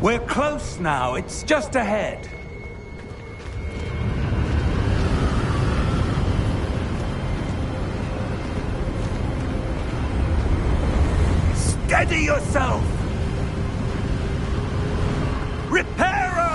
We're close now. It's just ahead. Steady yourself! Reparo!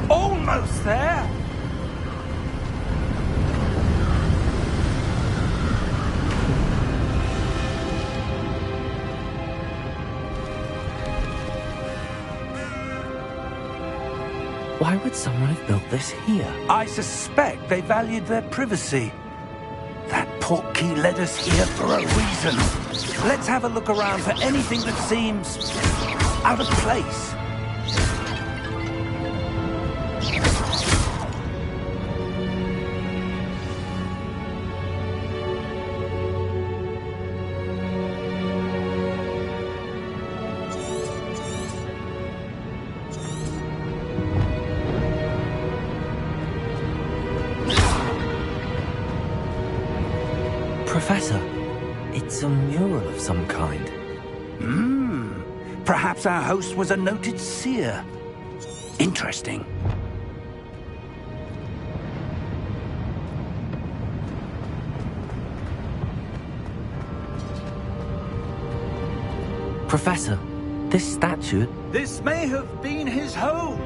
Almost there! Why would someone have built this here? I suspect they valued their privacy. That portkey led us here for a reason. Let's have a look around for anything that seems out of place. Professor, it's a mural of some kind. Perhaps our host was a noted seer. Interesting. Professor, this statue... This may have been his home.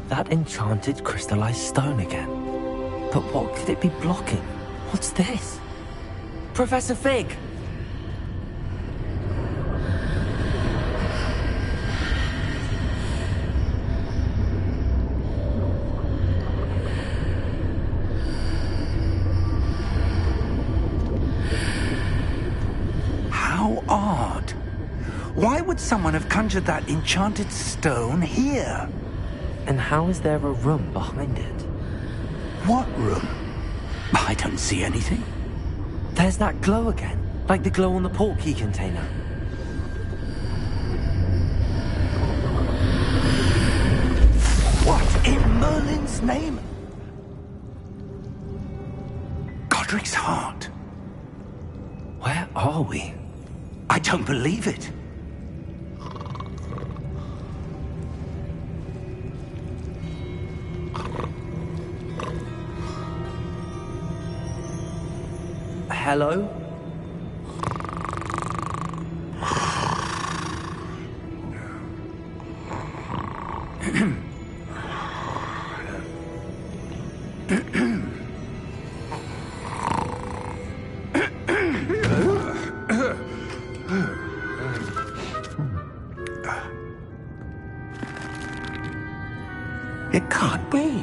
That enchanted crystallized stone again. But what could it be blocking? What's this? Professor Fig! How odd. Why would someone have conjured that enchanted stone here? And how is there a room behind it? What room? I don't see anything. There's that glow again, like the glow on the portkey container. What in Merlin's name? Godric's heart. Where are we? I don't believe it. Hello? It can't be.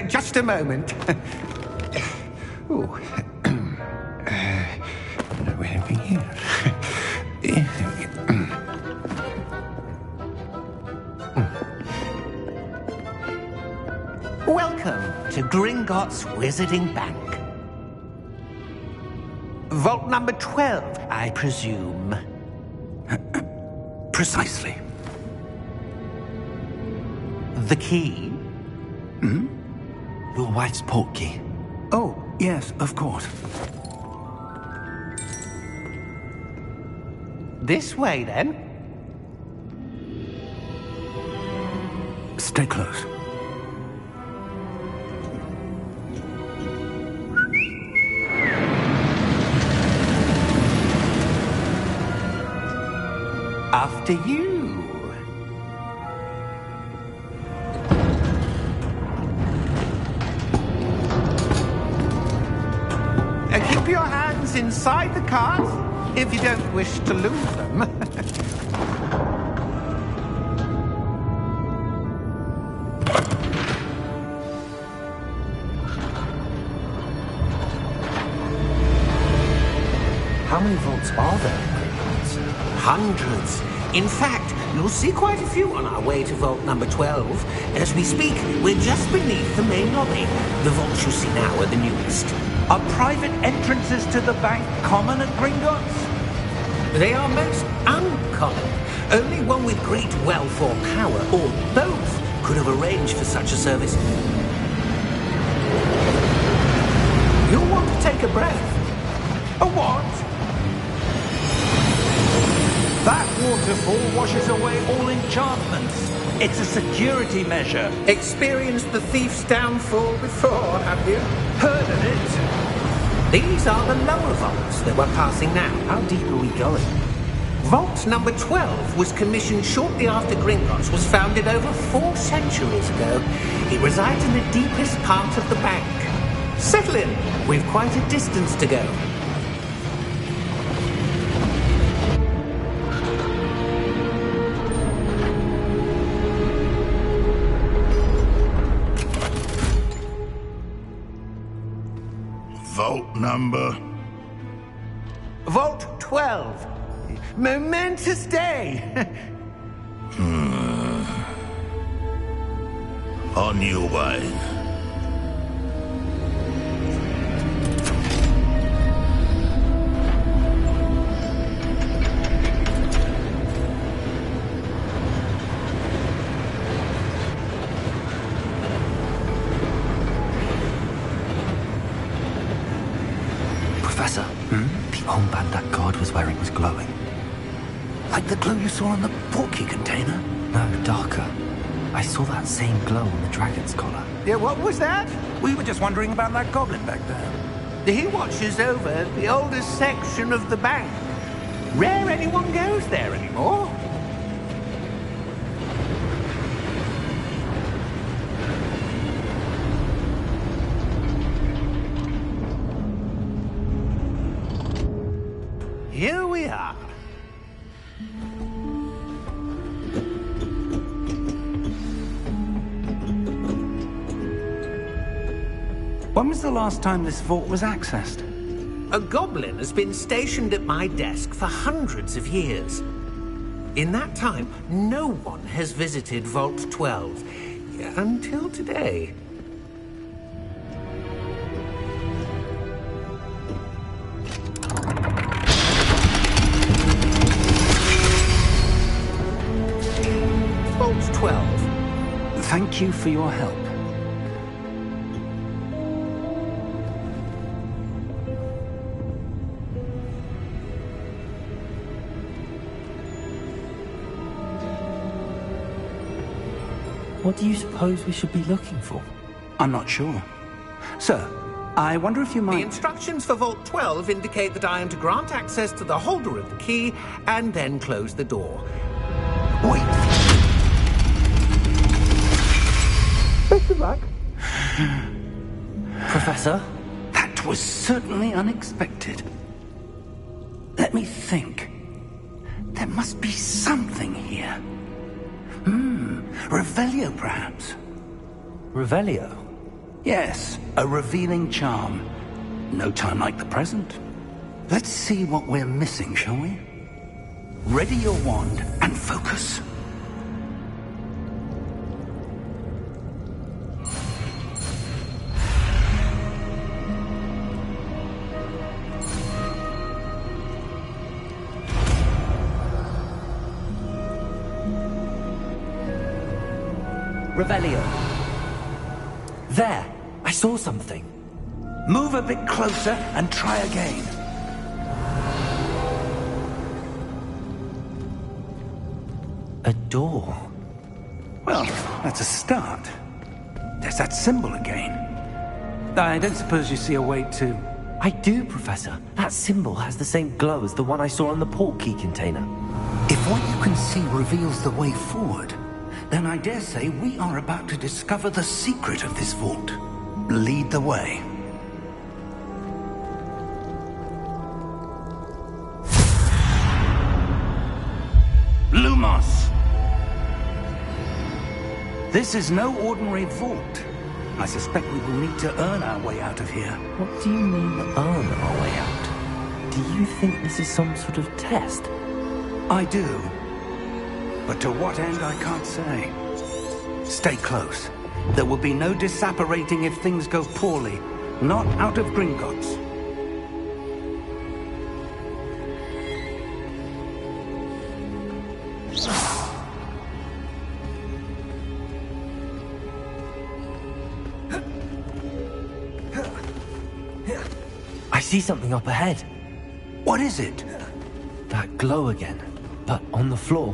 Just a moment. Oh. Where are we here? Welcome to Gringotts Wizarding Bank. Vault number 12, I presume. Precisely. The key? Your wife's portkey. Oh, yes, of course. This way, then. Stay close. After you. Keep your hands inside the cart if you don't wish to lose them. How many vaults are there in Hogwarts? Hundreds. In fact, you'll see quite a few on our way to vault number 12. As we speak, we're just beneath the main lobby. The vaults you see now are the newest. Are private entrances to the bank common at Gringotts? They are most uncommon. Only one with great wealth or power, or both, could have arranged for such a service. You'll want to take a breath. A what? That waterfall washes away all enchantments. It's a security measure. Experienced the thief's downfall before, have you? Heard of it? These are the lower vaults that we're passing now. How deep are we going? Vault number 12 was commissioned shortly after Gringotts was founded over 4 centuries ago. It resides in the deepest part of the bank. Settle in. We've quite a distance to go. Vault number? Vault 12. Momentous day. On your way. Professor, the armband that guard was wearing was glowing. Like the glow you saw on the portkey container? No, darker. I saw that same glow on the dragon's collar. Yeah, what was that? We were just wondering about that goblin back there. He watches over the oldest section of the bank. Rare anyone goes there anymore. Here we are. When was the last time this vault was accessed? A goblin has been stationed at my desk for hundreds of years. In that time, no one has visited Vault 12 until today. Vault 12. Thank you for your help. What do you suppose we should be looking for? I'm not sure. Sir, I wonder if you The might... instructions for Vault 12 indicate that I am to grant access to the holder of the key and then close the door. Wait! Best of luck. Professor? That was certainly unexpected. Let me think. There must be something here. Revelio, perhaps? Revelio? Yes, a revealing charm. No time like the present. Let's see what we're missing, shall we? Ready your wand and focus. Revelio. There! I saw something. Move a bit closer and try again. A door. Well, that's a start. There's that symbol again. I don't suppose you see a way to... I do, Professor. That symbol has the same glow as the one I saw on the portkey container. If what you can see reveals the way forward, then I dare say we are about to discover the secret of this vault. Lead the way. This is no ordinary vault. I suspect we will need to earn our way out of here. What do you mean, earn our way out? Do you think this is some sort of test? I do. But to what end, I can't say. Stay close. There will be no disapparating if things go poorly. Not out of Gringotts. I see something up ahead. What is it? That glow again, but on the floor.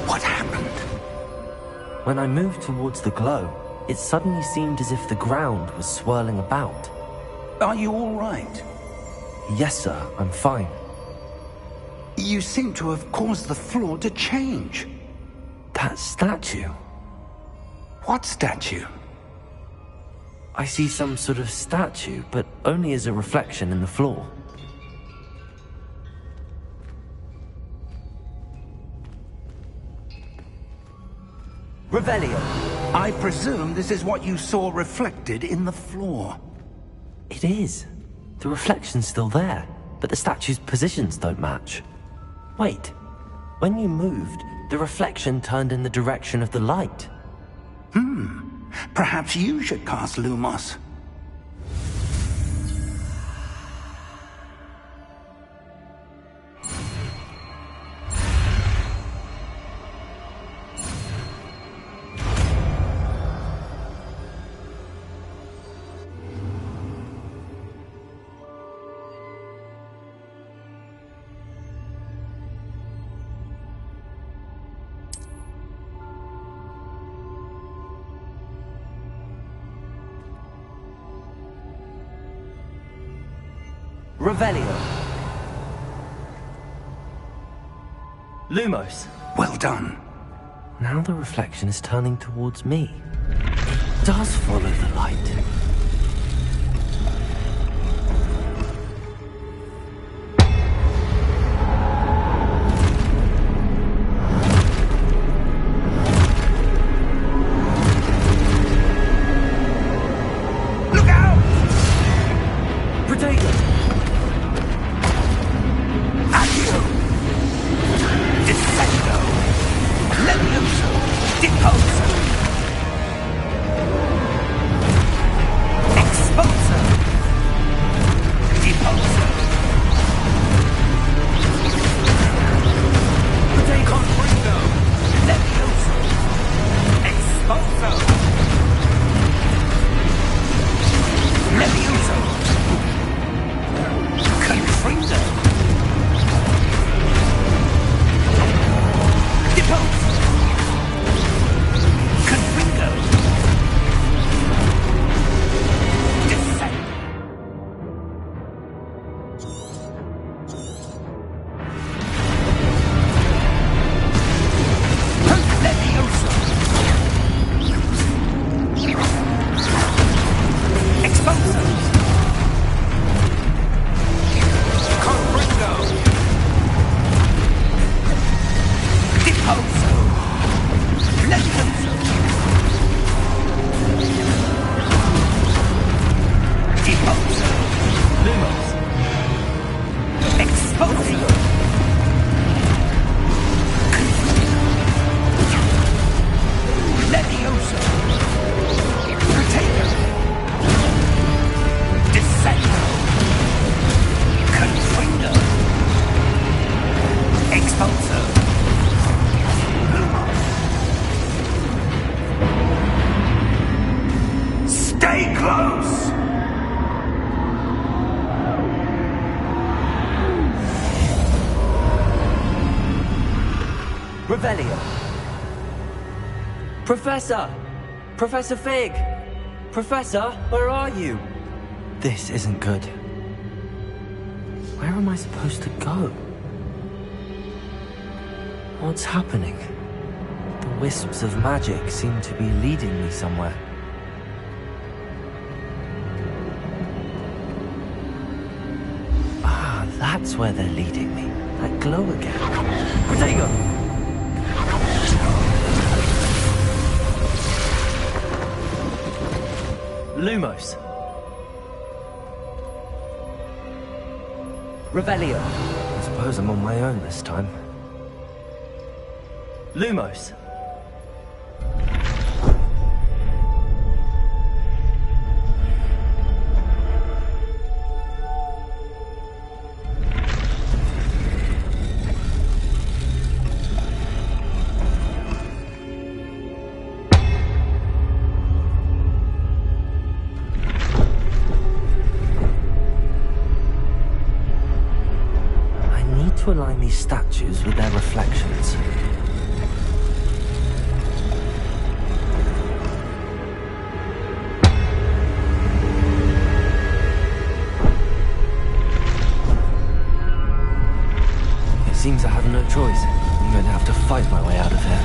What happened? When I moved towards the glow, it suddenly seemed as if the ground was swirling about. Are you all right? Yes, sir, I'm fine. You seem to have caused the floor to change. That statue. What statue? I see some sort of statue, but only as a reflection in the floor. Revelio. I presume this is what you saw reflected in the floor. It is. The reflection's still there, but the statue's positions don't match. Wait. When you moved, the reflection turned in the direction of the light. Perhaps you should cast Lumos. Revelio. Lumos. Well done. Now the reflection is turning towards me. It does follow the light. Look out! Potato! Accio! Descendo! Levioso! Deposo! Exposo! Deposo! Comprendo! Levioso! Exposo! Levioso! Confrindo! Depose! Confringo! Descend! Levioso! Exposo! Confringo! Deposo! Levioso! Deposo! Lumos. Exposo! Levioso! Potato! Descendo! Confrindo! Exposo! Stay close! Revelio. Professor! Professor Fig! Professor, where are you? This isn't good. Where am I supposed to go? What's happening? The wisps of magic seem to be leading me somewhere. That's where they're leading me. That glow again. Protego! Lumos. Revelio. I suppose I'm on my own this time. Lumos. To align these statues with their reflections. It seems I have no choice. I'm going to have to fight my way out of here.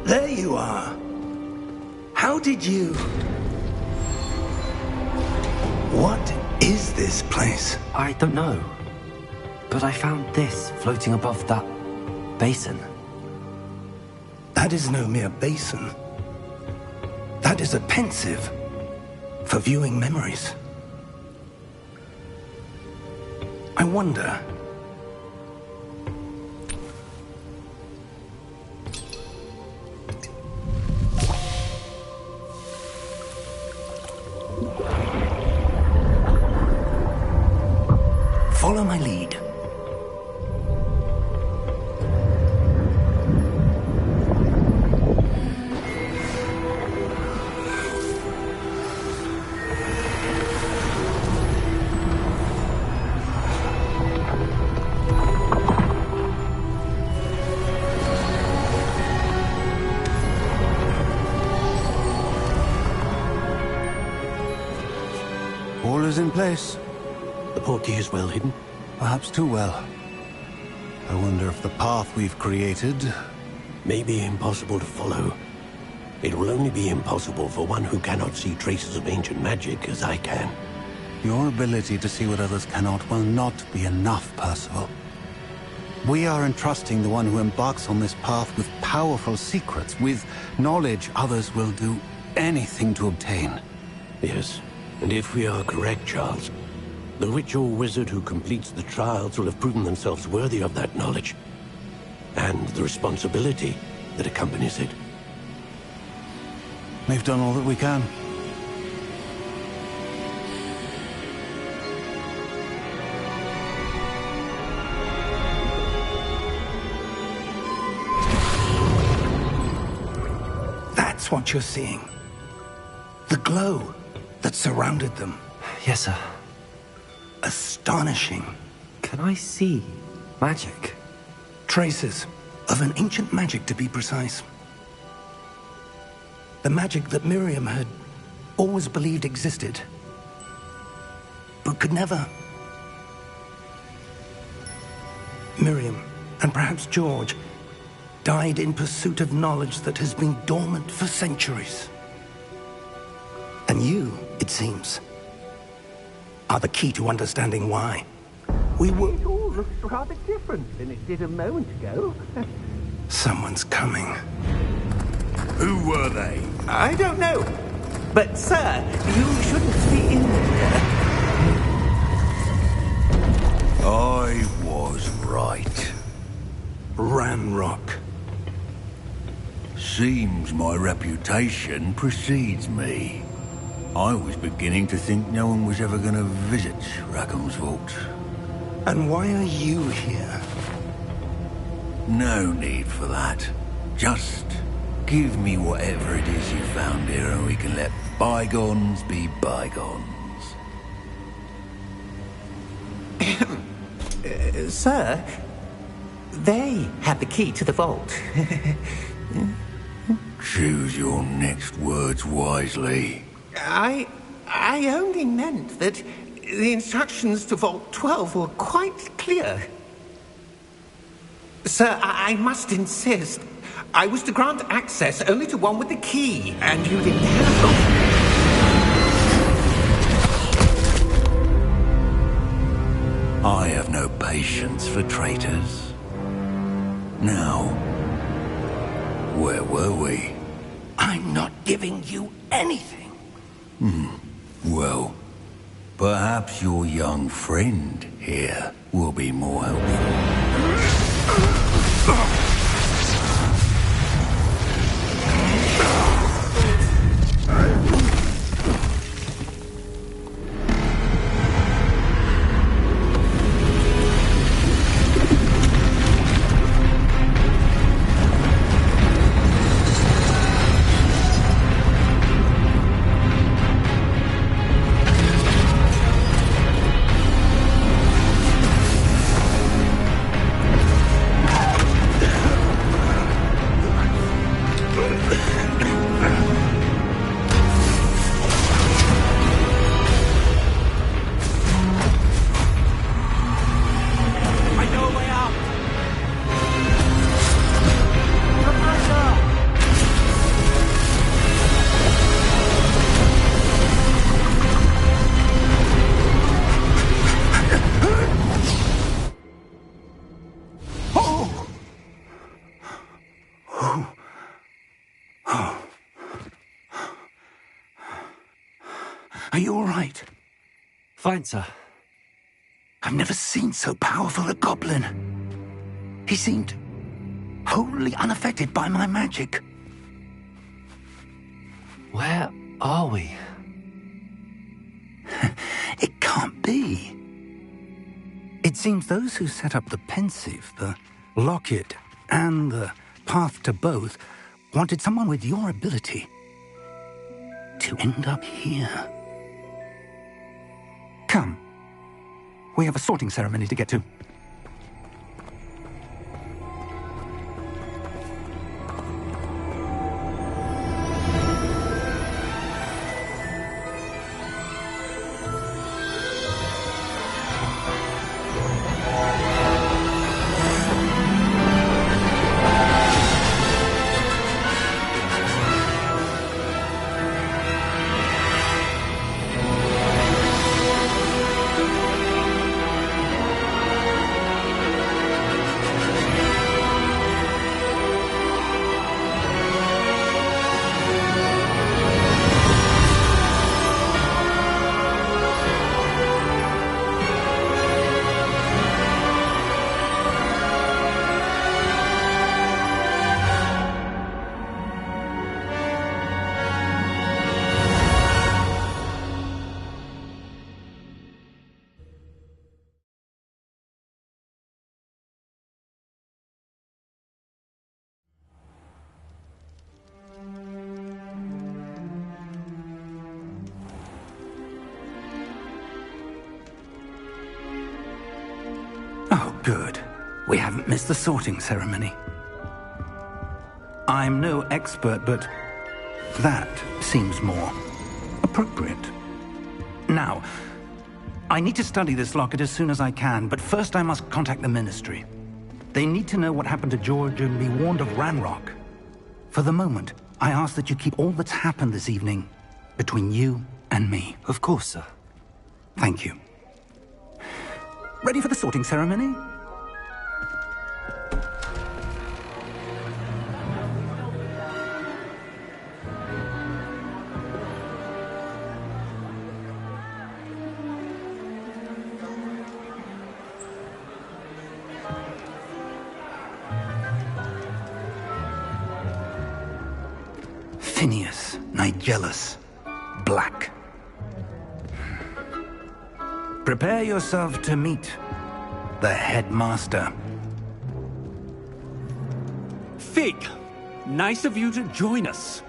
There you are. How did you... What is this place? I don't know. But I found this floating above that basin. That is no mere basin. That is a pensive for viewing memories. I wonder... Follow my lead. All is in place. The portkey is well hidden. Perhaps too well. I wonder if the path we've created may be impossible to follow. It will only be impossible for one who cannot see traces of ancient magic as I can. Your ability to see what others cannot will not be enough, Percival. We are entrusting the one who embarks on this path with powerful secrets, with knowledge others will do anything to obtain. Yes, and if we are correct, Charles, the witch or wizard who completes the trials will have proven themselves worthy of that knowledge, and the responsibility that accompanies it. We've done all that we can. That's what you're seeing. The glow that surrounded them. Yes, sir. Astonishing. Can I see magic? Traces of an ancient magic, to be precise. The magic that Miriam had always believed existed, but could never. Miriam, and perhaps George, died in pursuit of knowledge that has been dormant for centuries. And you, it seems, are the key to understanding why. It all looks rather different than it did a moment ago. Someone's coming. Who were they? I don't know. But, sir, you shouldn't be in there. I was right. Ranrock. Seems my reputation precedes me. I was beginning to think no one was ever going to visit Rackham's vault. And why are you here? No need for that. Just give me whatever it is you found here and we can let bygones be bygones. Sir, they had the key to the vault. Choose your next words wisely. I only meant that the instructions to Vault 12 were quite clear. Sir, I must insist. I was to grant access only to one with the key, and you didn't have I have no patience for traitors. Now, where were we? I'm not giving you anything. Well, perhaps your young friend here will be more helpful. Are you all right? Fine, sir. I've never seen so powerful a goblin. He seemed wholly unaffected by my magic. Where are we? It can't be. It seems those who set up the pensive, the locket, and the path to both wanted someone with your ability to end up here. Come. We have a sorting ceremony to get to. Good. We haven't missed the sorting ceremony. I'm no expert, but that seems more appropriate. Now, I need to study this locket as soon as I can, but first I must contact the Ministry. They need to know what happened to George and be warned of Ranrock. For the moment, I ask that you keep all that's happened this evening between you and me. Of course, sir. Thank you. Ready for the sorting ceremony? Phineas, Nigellus, Black. Prepare yourself to meet the headmaster. Fig, nice of you to join us.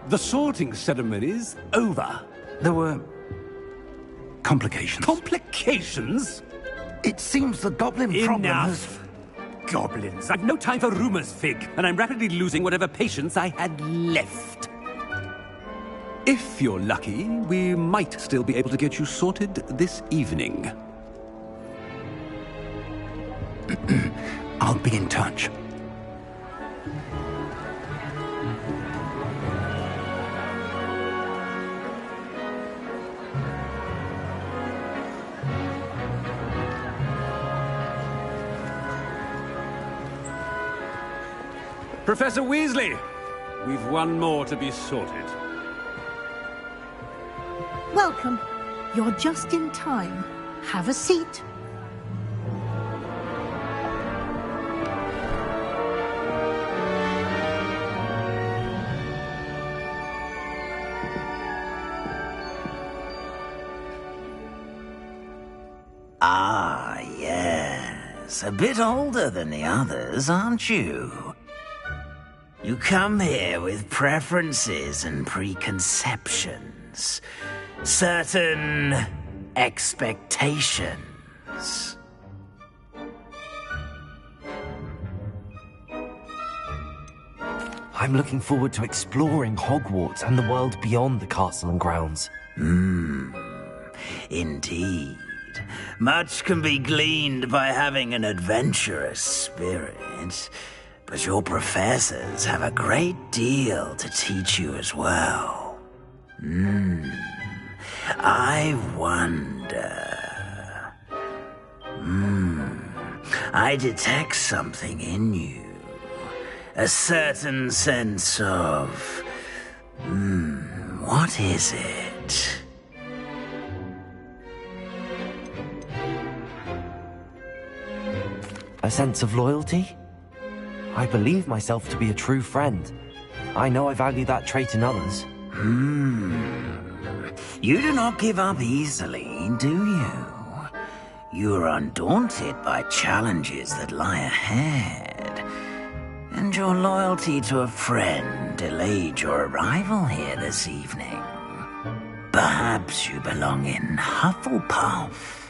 The sorting ceremony's over. There were complications. Complications? It seems the goblin problem has... Enough! Goblins. I've no time for rumors, Fig, and I'm rapidly losing whatever patience I had left. If you're lucky, we might still be able to get you sorted this evening. I'll be in touch. Professor Weasley, we've one more to be sorted. Welcome. You're just in time. Have a seat. Ah, yes. A bit older than the others, aren't you? You come here with preferences and preconceptions. Certain expectations. I'm looking forward to exploring Hogwarts and the world beyond the castle and grounds. Indeed. Much can be gleaned by having an adventurous spirit, but your professors have a great deal to teach you as well. I wonder... I detect something in you. A certain sense of... what is it? A sense of loyalty? I believe myself to be a true friend. I know I value that trait in others. You do not give up easily, do you? You are undaunted by challenges that lie ahead. And your loyalty to a friend delayed your arrival here this evening. Perhaps you belong in Hufflepuff.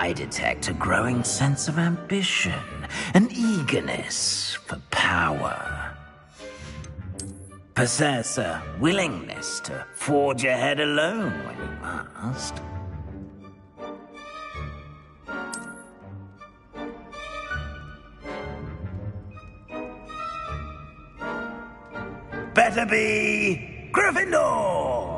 I detect a growing sense of ambition, an eagerness for power. Possess a willingness to forge ahead alone when you must. Better be Gryffindor!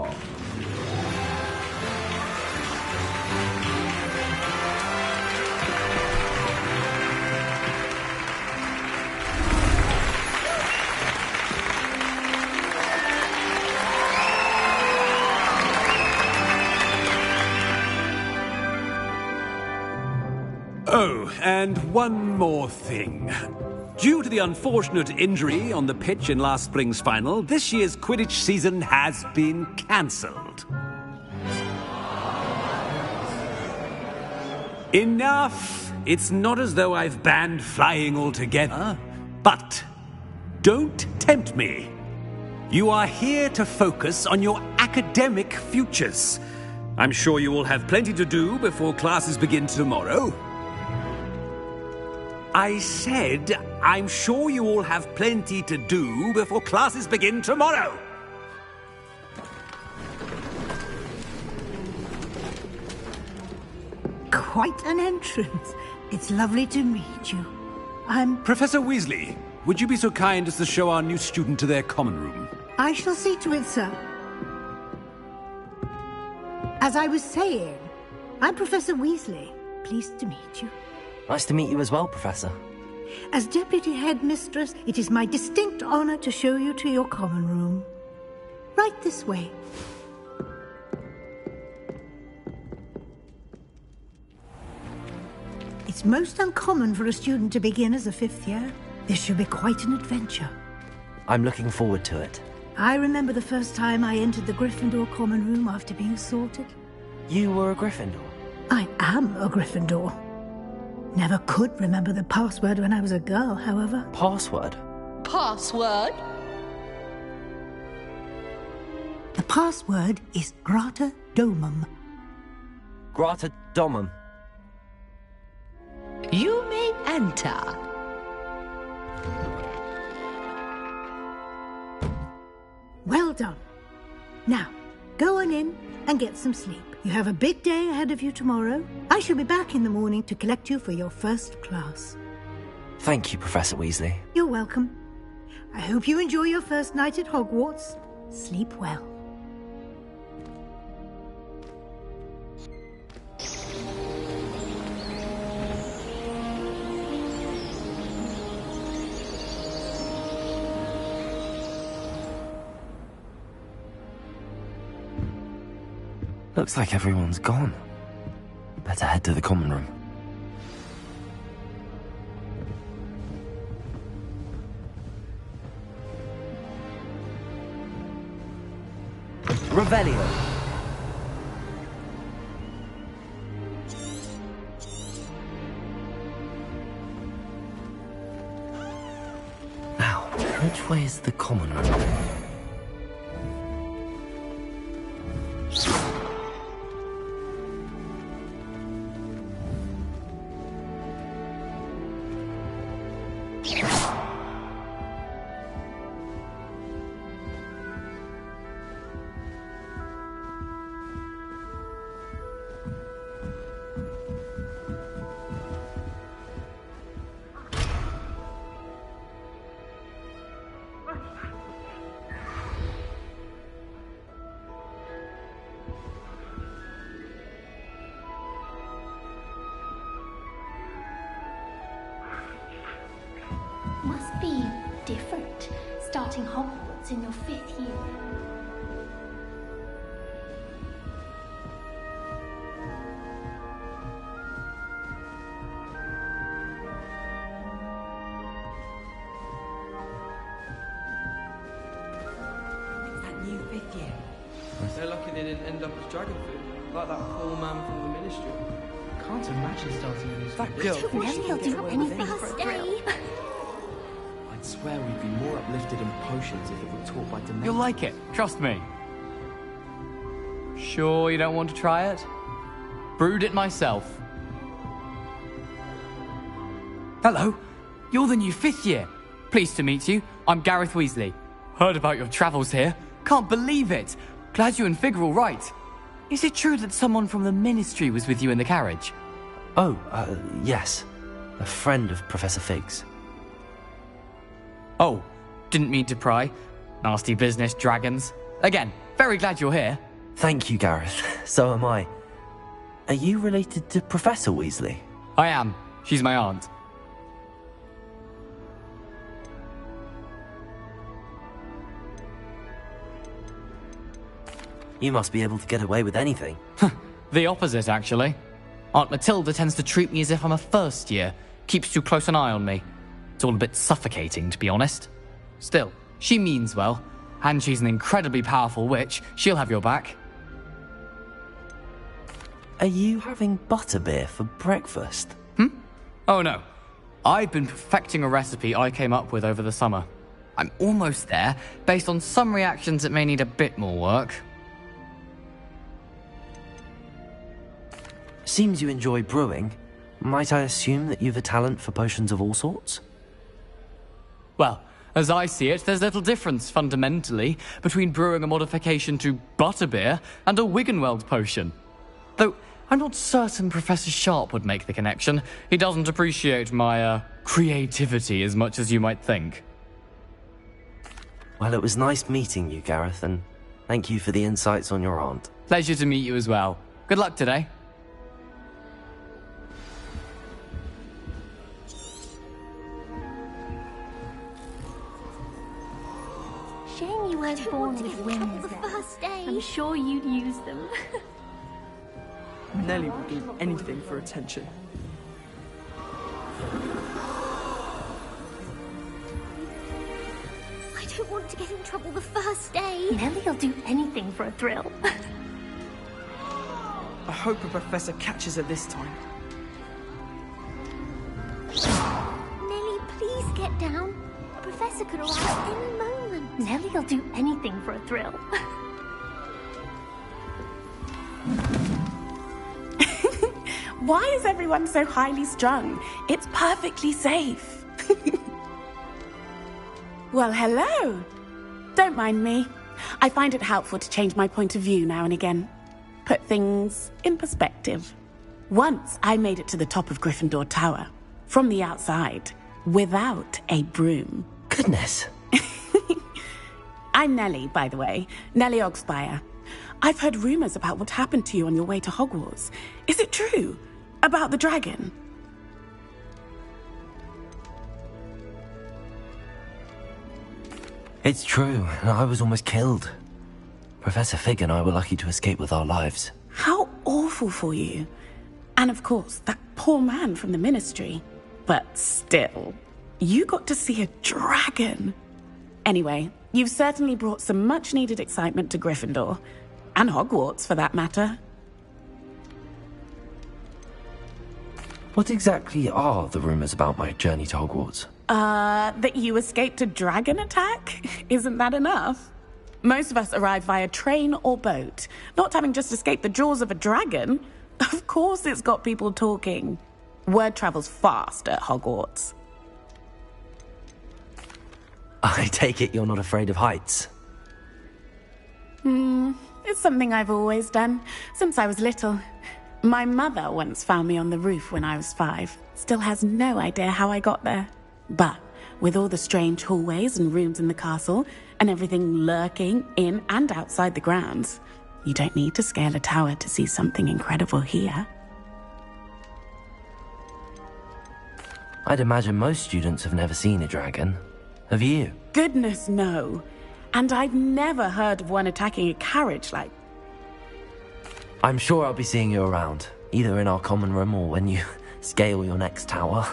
Oh, and one more thing. Due to the unfortunate injury on the pitch in last spring's final, this year's Quidditch season has been cancelled. Enough! It's not as though I've banned flying altogether. But don't tempt me. You are here to focus on your academic futures. I'm sure you will have plenty to do before classes begin tomorrow. I said, I'm sure you all have plenty to do before classes begin tomorrow. Quite an entrance. It's lovely to meet you. I'm... Professor Weasley, would you be so kind as to show our new student to their common room? I shall see to it, sir. As I was saying, I'm Professor Weasley. Pleased to meet you. Nice to meet you as well, Professor. As Deputy Headmistress, it is my distinct honor to show you to your common room. Right this way. It's most uncommon for a student to begin as a fifth year. This should be quite an adventure. I'm looking forward to it. I remember the first time I entered the Gryffindor common room after being sorted. You were a Gryffindor? I am a Gryffindor. Never could remember the password when I was a girl, however. Password? Password? The password is Grata Domum. Grata Domum. You may enter. Well done. Now, go on in and get some sleep. You have a big day ahead of you tomorrow. I shall be back in the morning to collect you for your first class. Thank you, Professor Weasley. You're welcome. I hope you enjoy your first night at Hogwarts. Sleep well. Looks like everyone's gone. Better head to the common room. Revelio. Now, which way is the common room? Must be different, starting Hogwarts in your 5th year. It's that new 5th year. They're lucky they didn't end up as dragon food, like that poor man from the Ministry. Can't imagine starting a new school. That girl thinks she'll do anything for a day. I'd swear we'd be more uplifted in potions if it were taught by Dementors. You'll like it, trust me. Sure you don't want to try it? Brewed it myself. Hello. You're the new 5th year. Pleased to meet you. I'm Gareth Weasley. Heard about your travels here. Can't believe it. Glad you and Fig are all right. Is it true that someone from the Ministry was with you in the carriage? Oh, yes. A friend of Professor Fig's. Oh, didn't mean to pry. Nasty business, dragons. Again, very glad you're here. Thank you, Gareth. So am I. Are you related to Professor Weasley? I am. She's my aunt. You must be able to get away with anything. The opposite, actually. Aunt Matilda tends to treat me as if I'm a first year. Keeps too close an eye on me. It's all a bit suffocating, to be honest. Still, she means well. And she's an incredibly powerful witch. She'll have your back. Are you having butterbeer for breakfast? Oh no. I've been perfecting a recipe I came up with over the summer. I'm almost there. Based on some reactions, it may need a bit more work. Seems you enjoy brewing. Might I assume that you've a talent for potions of all sorts? Well, as I see it, there's little difference, fundamentally, between brewing a modification to butterbeer and a Wiggenweld potion. Though, I'm not certain Professor Sharp would make the connection. He doesn't appreciate my, creativity as much as you might think. Well, it was nice meeting you, Gareth, and thank you for the insights on your aunt. Pleasure to meet you as well. Good luck today. Shame you weren't born with wings the first day. I'm sure you'd use them. Nellie would do anything for attention. I don't want to get in trouble the first day. Nellie'll do anything for a thrill. I hope a professor catches her this time. Nellie, please get down. A professor could arrive any moment. Nellie'll do anything for a thrill. Why is everyone so highly strung? It's perfectly safe. Well, hello. Don't mind me. I find it helpful to change my point of view now and again. Put things in perspective. Once I made it to the top of Gryffindor Tower, from the outside, without a broom. Goodness. I'm Nellie, by the way. Nellie Ogspire. I've heard rumors about what happened to you on your way to Hogwarts. Is it true? About the dragon? It's true. I was almost killed. Professor Fig and I were lucky to escape with our lives. How awful for you. And of course, that poor man from the Ministry. But still, you got to see a dragon. Anyway, you've certainly brought some much-needed excitement to Gryffindor. And Hogwarts, for that matter. What exactly are the rumors about my journey to Hogwarts? That you escaped a dragon attack? Isn't that enough? Most of us arrive via train or boat, not having just escaped the jaws of a dragon. Of course it's got people talking. Word travels fast at Hogwarts. I take it you're not afraid of heights? It's something I've always done, since I was little. My mother once found me on the roof when I was 5. Still has no idea how I got there. But with all the strange hallways and rooms in the castle, and everything lurking in and outside the grounds, you don't need to scale a tower to see something incredible here. I'd imagine most students have never seen a dragon. Have you? Goodness, no. And I've never heard of one attacking a carriage like... I'm sure I'll be seeing you around, either in our common room or when you scale your next tower.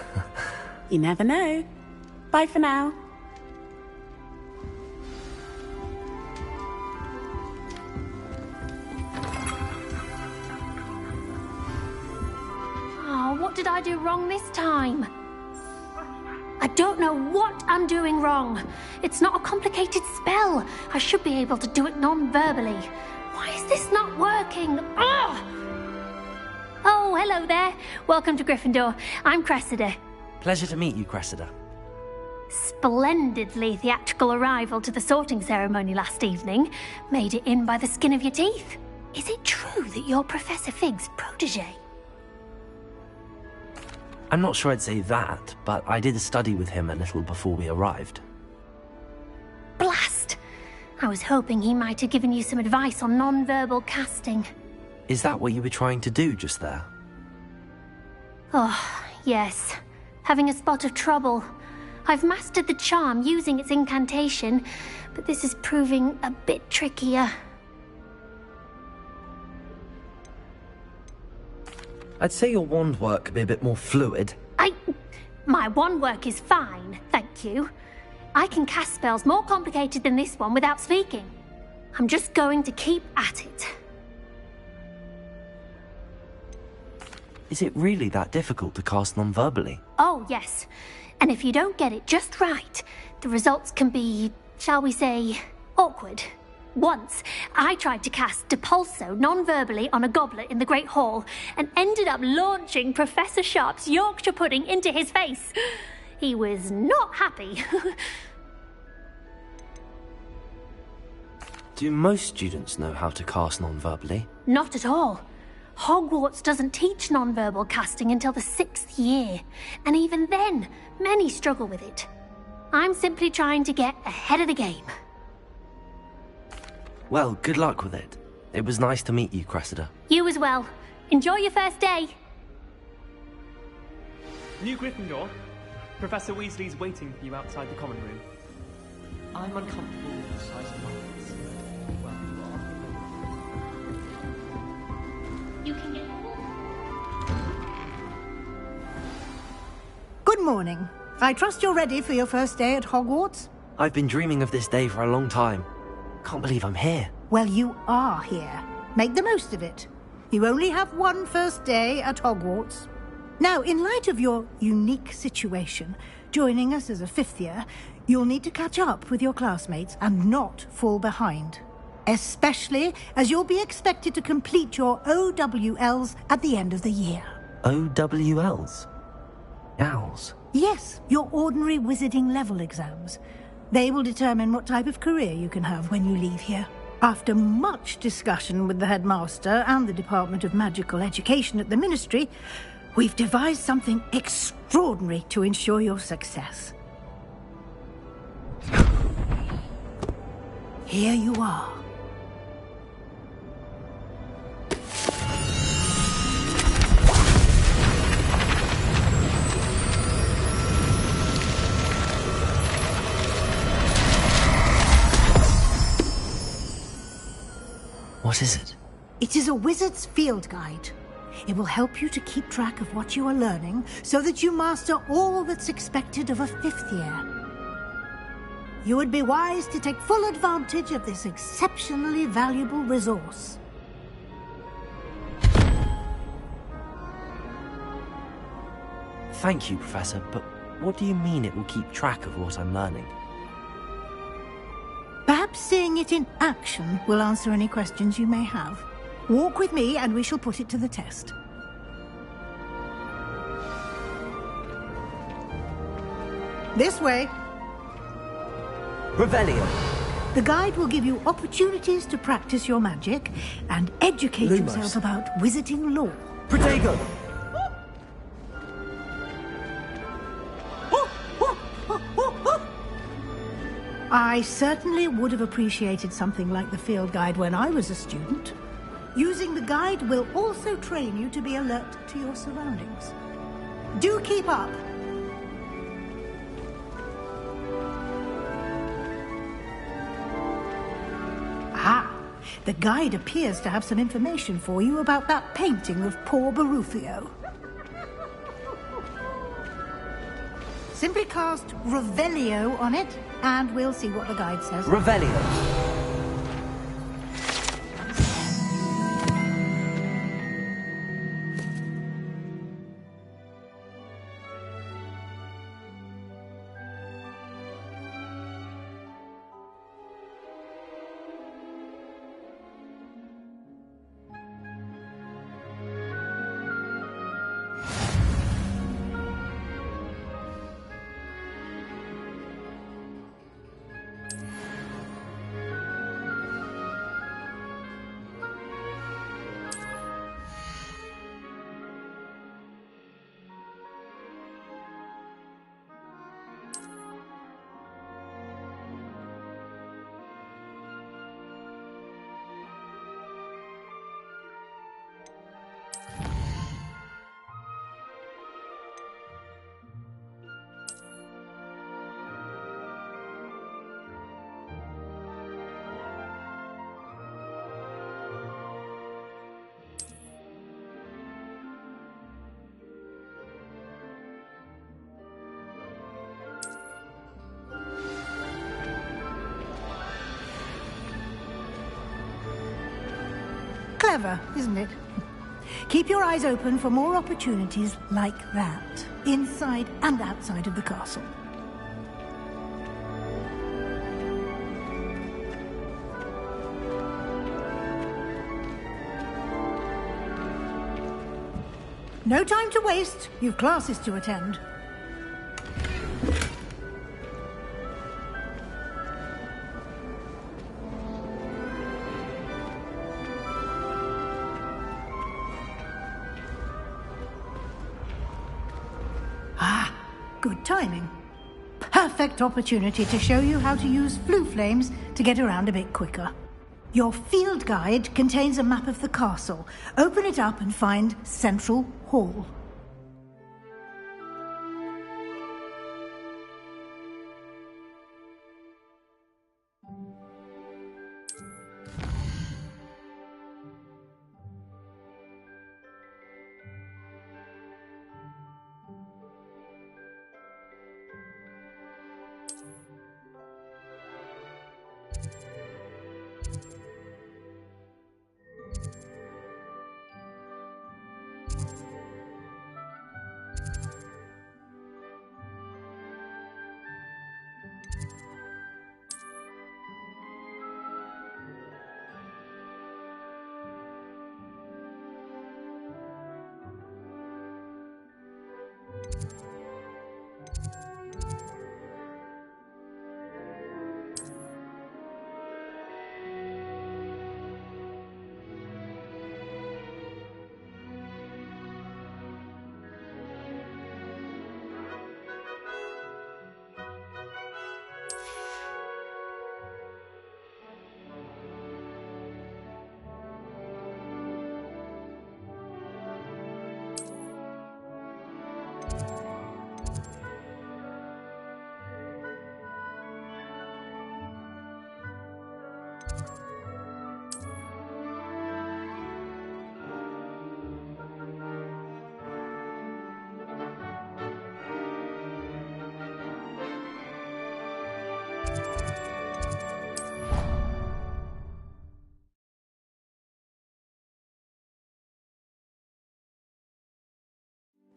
You never know. Bye for now. Oh, what did I do wrong this time? I don't know what I'm doing wrong. It's not a complicated spell. I should be able to do it non-verbally. Why is this not working? Ugh! Oh, hello there. Welcome to Gryffindor. I'm Cressida. Pleasure to meet you, Cressida. Splendidly theatrical arrival to the sorting ceremony last evening. Made it in by the skin of your teeth. Is it true that you're Professor Fig's protege? I'm not sure I'd say that, but I did study with him a little before we arrived. Blast! I was hoping he might have given you some advice on non-verbal casting. Is that what you were trying to do just there? Oh, yes. Having a spot of trouble. I've mastered the charm using its incantation, but this is proving a bit trickier. I'd say your wand work could be a bit more fluid. My wand work is fine, thank you. I can cast spells more complicated than this one without speaking. I'm just going to keep at it. Is it really that difficult to cast non-verbally? Oh, yes. And if you don't get it just right, the results can be, shall we say, awkward. Once, I tried to cast Depulso non-verbally on a goblet in the Great Hall and ended up launching Professor Sharp's Yorkshire pudding into his face. He was not happy. Do most students know how to cast non-verbally? Not at all. Hogwarts doesn't teach non-verbal casting until the 6th year, and even then, many struggle with it. I'm simply trying to get ahead of the game. Well, good luck with it. It was nice to meet you, Cressida. You as well. Enjoy your first day. New Gryffindor. Professor Weasley's waiting for you outside the common room. I'm uncomfortable with the size of my face. Well, you are. You can get... Good morning. I trust you're ready for your first day at Hogwarts? I've been dreaming of this day for a long time. Can't believe I'm here. Well, you are here. Make the most of it. You only have one first day at Hogwarts. Now, in light of your unique situation, joining us as a 5th year, you'll need to catch up with your classmates and not fall behind. Especially as you'll be expected to complete your OWLs at the end of the year. OWLs? Owls? Yes, your ordinary wizarding level exams. They will determine what type of career you can have when you leave here. After much discussion with the headmaster and the Department of Magical Education at the Ministry, we've devised something extraordinary to ensure your success. Here you are. What is it? It is a wizard's field guide. It will help you to keep track of what you are learning so that you master all that's expected of a 5th year. You would be wise to take full advantage of this exceptionally valuable resource. Thank you, Professor, but what do you mean it will keep track of what I'm learning? Perhaps seeing it in action will answer any questions you may have. Walk with me and we shall put it to the test. This way. Revelio. The guide will give you opportunities to practice your magic and educate Lumos. yourself about wizarding lore. Protego. I certainly would have appreciated something like the field guide when I was a student. Using the guide will also train you to be alert to your surroundings. Do keep up. Ah, the guide appears to have some information for you about that painting of poor Barufio. Simply cast Revelio on it, and we'll see what the guide says. Revelio. Clever, isn't it? Keep your eyes open for more opportunities like that, inside and outside of the castle. No time to waste. You've classes to attend. Ah, good timing. Perfect opportunity to show you how to use flue flames to get around a bit quicker. Your field guide contains a map of the castle. Open it up and find Central Hall.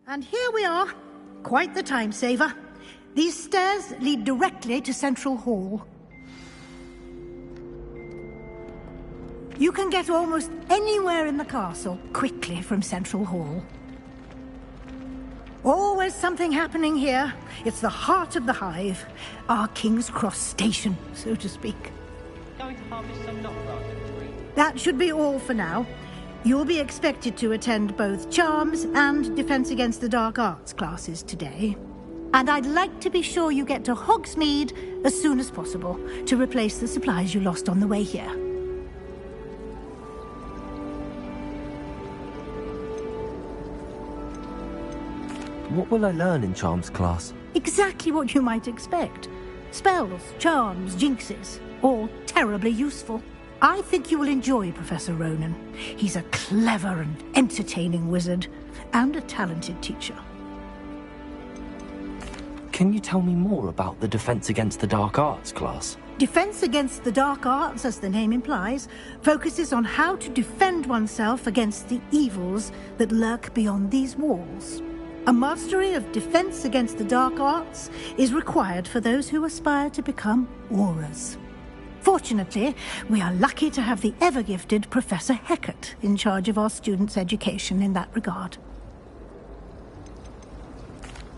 And here we are. Quite the time saver. These stairs lead directly to Central Hall. You can get almost anywhere in the castle quickly from Central Hall. Always something happening here. It's the heart of the hive. Our King's Cross station, so to speak. Going to harvest some knot rather than tree. That should be all for now. You'll be expected to attend both Charms and Defense Against the Dark Arts classes today. And I'd like to be sure you get to Hogsmeade as soon as possible to replace the supplies you lost on the way here. What will I learn in Charms class? Exactly what you might expect. Spells, charms, jinxes, all terribly useful. I think you will enjoy Professor Ronan. He's a clever and entertaining wizard, and a talented teacher. Can you tell me more about the Defense Against the Dark Arts class? Defense Against the Dark Arts, as the name implies, focuses on how to defend oneself against the evils that lurk beyond these walls. A mastery of Defense Against the Dark Arts is required for those who aspire to become Aurors. Fortunately, we are lucky to have the ever-gifted Professor Hecat in charge of our students' education in that regard.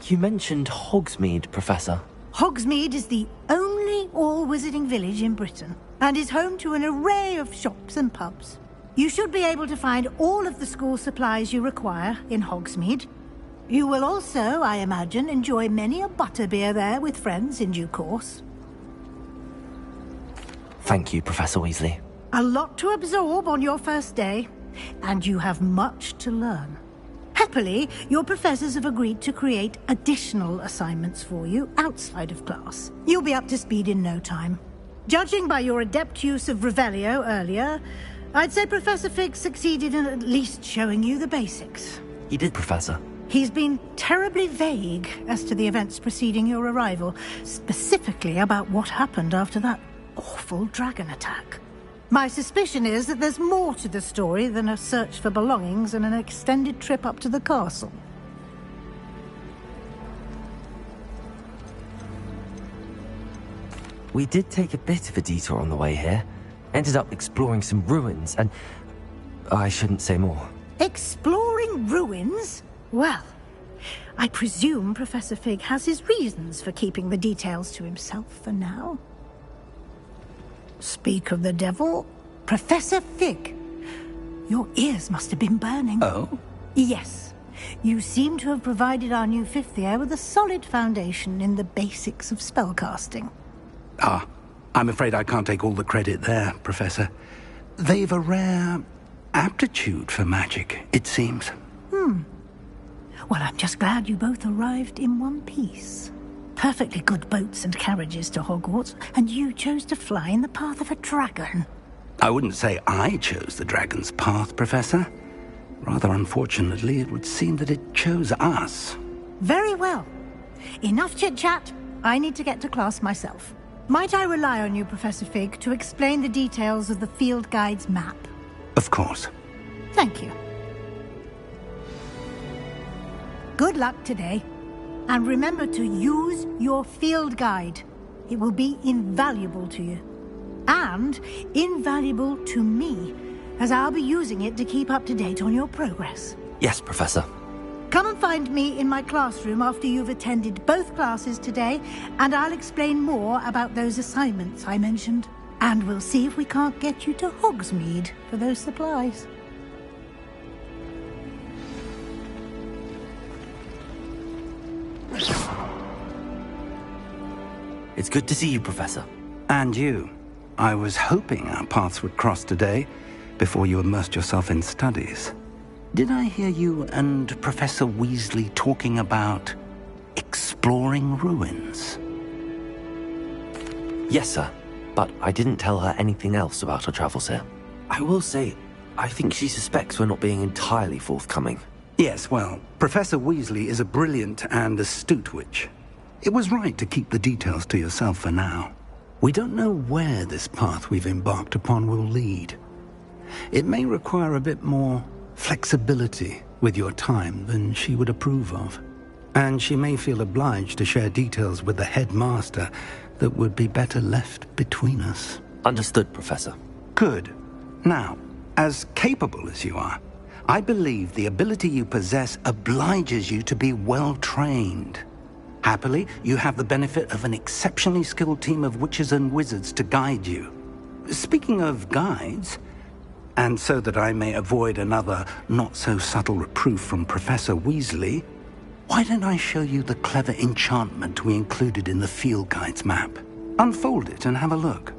You mentioned Hogsmeade, Professor. Hogsmeade is the only all-wizarding village in Britain, and is home to an array of shops and pubs. You should be able to find all of the school supplies you require in Hogsmeade. You will also, I imagine, enjoy many a butterbeer there with friends in due course. Thank you, Professor Weasley. A lot to absorb on your first day, and you have much to learn. Happily, your professors have agreed to create additional assignments for you outside of class. You'll be up to speed in no time. Judging by your adept use of Revelio earlier, I'd say Professor Fig succeeded in at least showing you the basics. He did, Professor. He's been terribly vague as to the events preceding your arrival, specifically about what happened after that awful dragon attack. My suspicion is that there's more to the story than a search for belongings and an extended trip up to the castle. We did take a bit of a detour on the way here. Ended up exploring some ruins and... I shouldn't say more. Exploring ruins? Well, I presume Professor Fig has his reasons for keeping the details to himself for now. Speak of the devil, Professor Fig. Your ears must have been burning. Oh? Yes. You seem to have provided our new fifth year with a solid foundation in the basics of spellcasting. Ah, I'm afraid I can't take all the credit there, Professor. They've a rare aptitude for magic, it seems. Well, I'm just glad you both arrived in one piece. Perfectly good boats and carriages to Hogwarts, and you chose to fly in the path of a dragon. I wouldn't say I chose the dragon's path, Professor. Rather unfortunately, it would seem that it chose us. Very well. Enough chit-chat. I need to get to class myself. Might I rely on you, Professor Fig, to explain the details of the field guide's map? Of course. Thank you. Good luck today. And remember to use your field guide. It will be invaluable to you. And invaluable to me, as I'll be using it to keep up to date on your progress. Yes, Professor. Come and find me in my classroom after you've attended both classes today, and I'll explain more about those assignments I mentioned. And we'll see if we can't get you to Hogsmeade for those supplies. It's good to see you, Professor. And you. I was hoping our paths would cross today, before you immersed yourself in studies. Did I hear you and Professor Weasley talking about exploring ruins? Yes, sir. But I didn't tell her anything else about her travels here. I will say, I think she suspects we're not being entirely forthcoming. Yes, well, Professor Weasley is a brilliant and astute witch. It was right to keep the details to yourself for now. We don't know where this path we've embarked upon will lead. It may require a bit more flexibility with your time than she would approve of. And she may feel obliged to share details with the headmaster that would be better left between us. Understood, Professor. Good. Now, as capable as you are, I believe the ability you possess obliges you to be well-trained. Happily, you have the benefit of an exceptionally skilled team of witches and wizards to guide you. Speaking of guides, and so that I may avoid another not-so-subtle reproof from Professor Weasley, why don't I show you the clever enchantment we included in the field guide's map? Unfold it and have a look.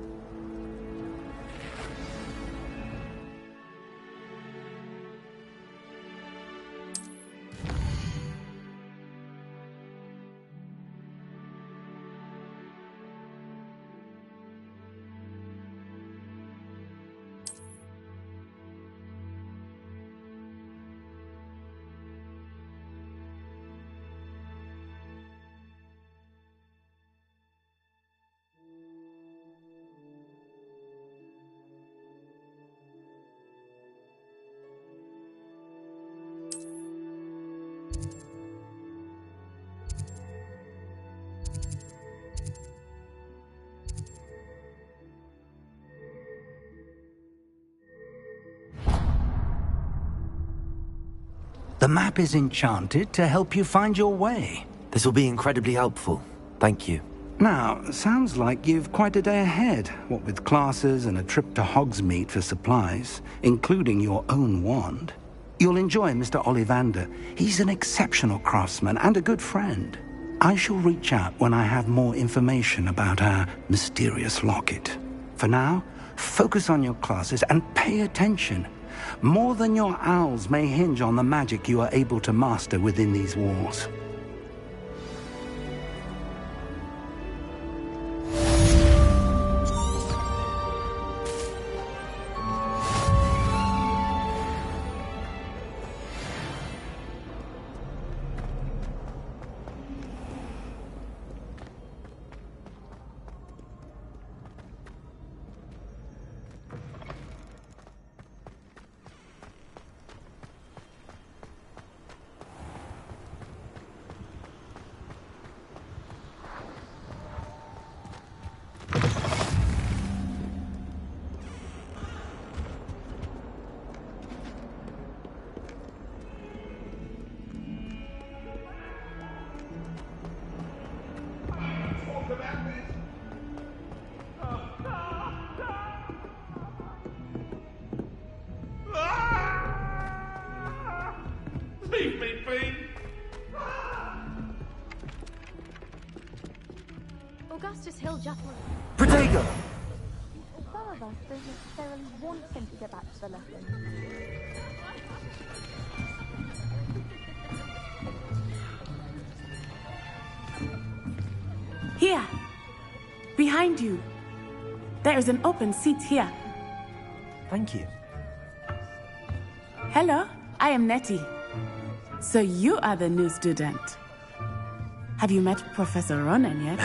The map is enchanted to help you find your way. This will be incredibly helpful. Thank you. Now, sounds like you've quite a day ahead, what with classes and a trip to Hogsmeade for supplies, including your own wand. You'll enjoy Mr. Ollivander. He's an exceptional craftsman and a good friend. I shall reach out when I have more information about our mysterious locket. For now, focus on your classes and pay attention. More than your owls may hinge on the magic you are able to master within these walls. Leave me be! Augustus Hill just... Protego! Some of us don't necessarily want him to get back to the lesson. Here! Behind you! There is an open seat here. Thank you. Hello, I am Nettie. So you are the new student. Have you met Professor Ronan yet?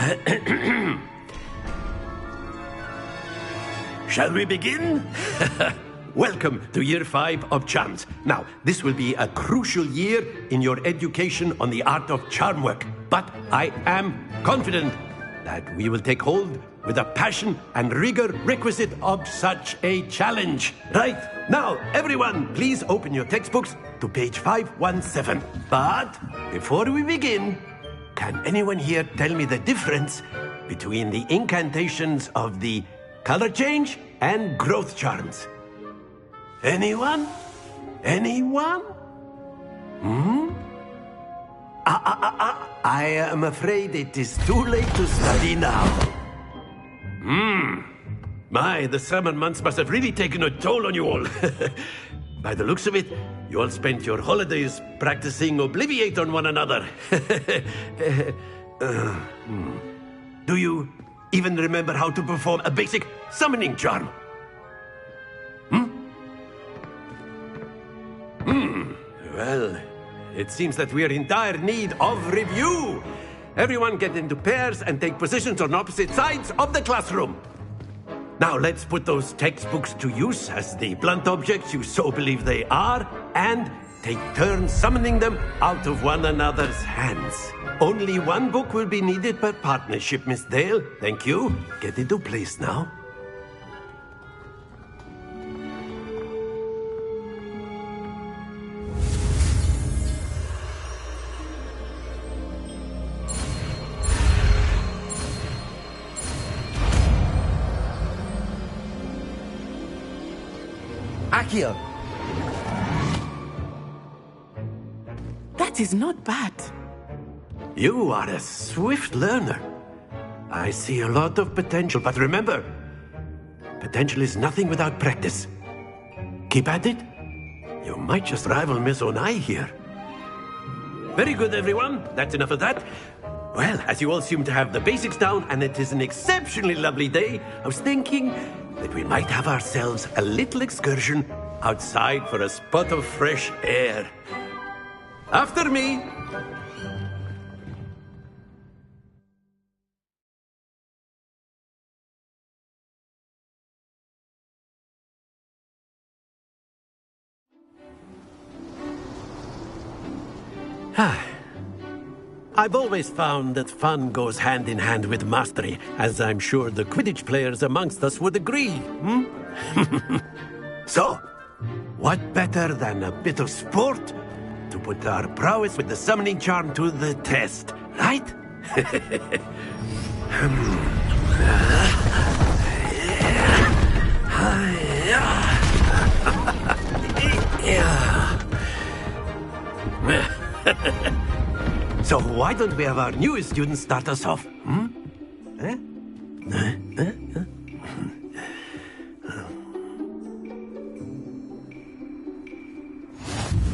Shall we begin? Welcome to Year 5 of Charms. Now, this will be a crucial year in your education on the art of charm work. But I am confident that we will take hold with the passion and rigor requisite of such a challenge. Right, now, everyone, please open your textbooks to page 517. But before we begin, can anyone here tell me the difference between the incantations of the color change and growth charms? Anyone? Anyone? I am afraid it is too late to study now. My, the summer months must have really taken a toll on you all. By the looks of it, you all spent your holidays practicing Obliviate on one another. Do you even remember how to perform a basic summoning charm? Well, it seems that we are in dire need of review. Everyone get into pairs and take positions on opposite sides of the classroom. Now let's put those textbooks to use as the blunt objects you so believe they are, and take turns summoning them out of one another's hands. Only one book will be needed per partnership, Miss Dale. Thank you. Get into place now. Accio! That is not bad. You are a swift learner. I see a lot of potential, but remember, potential is nothing without practice. Keep at it. You might just rival Miss Onai here. Very good, everyone. That's enough of that. Well, as you all seem to have the basics down, and it is an exceptionally lovely day, I was thinking that we might have ourselves a little excursion outside for a spot of fresh air. After me. I've always found that fun goes hand in hand with mastery, as I'm sure the Quidditch players amongst us would agree. So, what better than a bit of sport to put our prowess with the summoning charm to the test, right? So why don't we have our newest student start us off?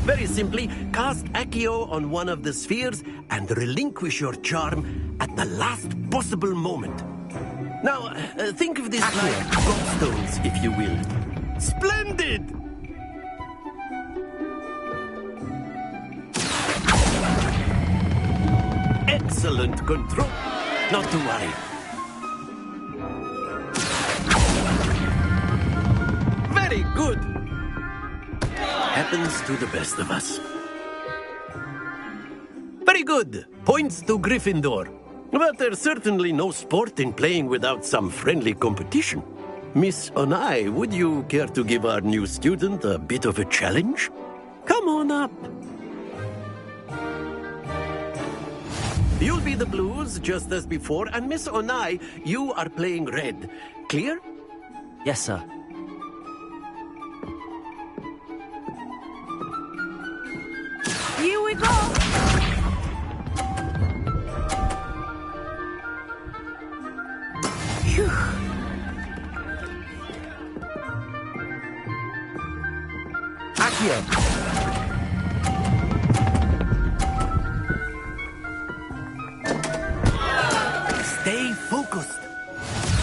Very simply, cast Accio on one of the spheres and relinquish your charm at the last possible moment. Now, think of this like gobstones, if you will. Splendid! Excellent control. Not to worry. Very good. Happens to the best of us. Very good. Points to Gryffindor. But there's certainly no sport in playing without some friendly competition. Miss Onai, would you care to give our new student a bit of a challenge? Come on up. You'll be the blues, just as before, and Miss Onai, you are playing red. Clear? Yes, sir. You we go! Phew. Accio! Stay focused.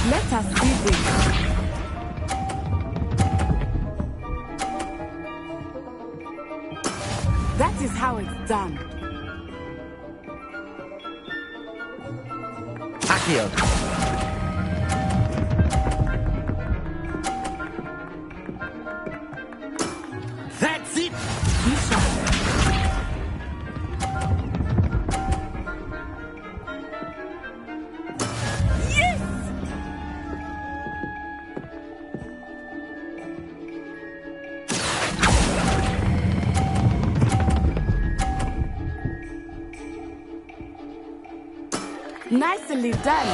Let us see this. That is how it's done. Accio! That's it. Yes! Nicely done.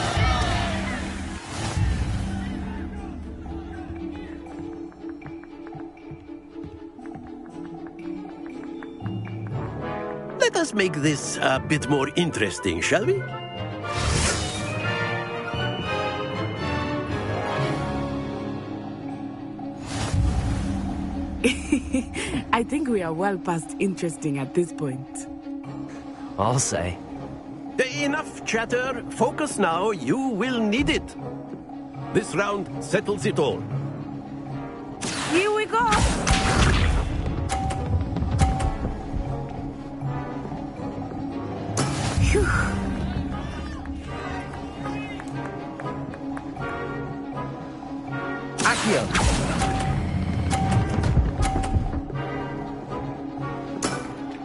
Let us make this a bit more interesting, shall we? I think we are well past interesting at this point. I'll say. Enough chatter. Focus now. You will need it. This round settles it all. Here we go! Phew. Accio!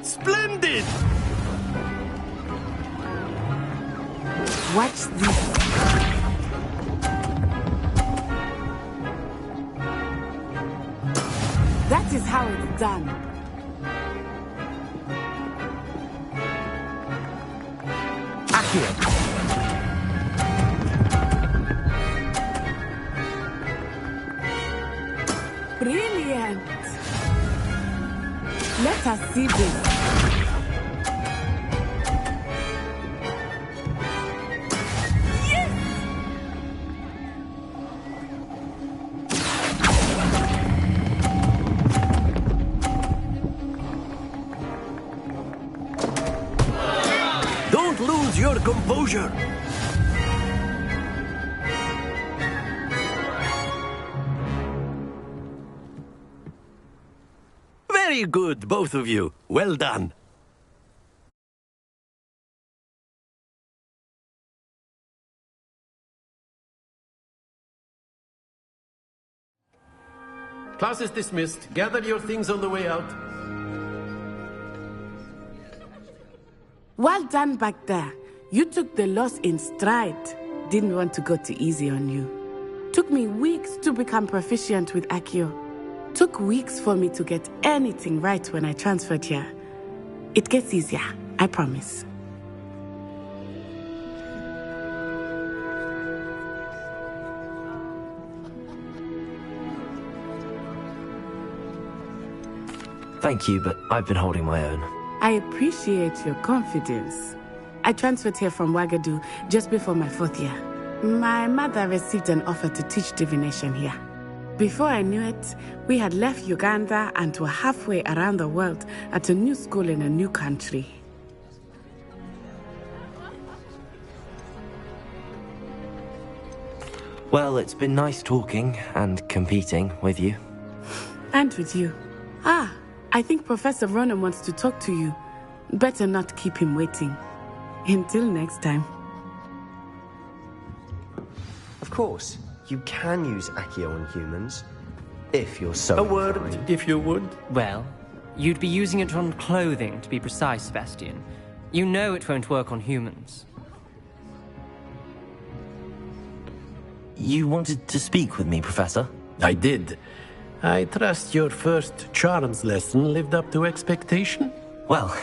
Splendid! Watch this. That is how it's done. Accio! Brilliant. Let us see this. Don't lose your composure. Very good, both of you. Well done. Class is dismissed. Gather your things on the way out. Well done back there. You took the loss in stride. Didn't want to go too easy on you. Took me weeks to become proficient with Accio. Took weeks for me to get anything right when I transferred here. It gets easier, I promise. Thank you, but I've been holding my own. I appreciate your confidence. I transferred here from Wagadu just before my 4th year. My mother received an offer to teach divination here. Before I knew it, we had left Uganda and were halfway around the world at a new school in a new country. Well, it's been nice talking and competing with you. And with you. Ah, I think Professor Ronan wants to talk to you. Better not keep him waiting. Until next time. Of course, you can use Accio on humans, if you're so A word, inclined. if you would. Well, you'd be using it on clothing, to be precise, Sebastian. You know it won't work on humans. You wanted to speak with me, Professor? I did. I trust your first charms lesson lived up to expectation? Well,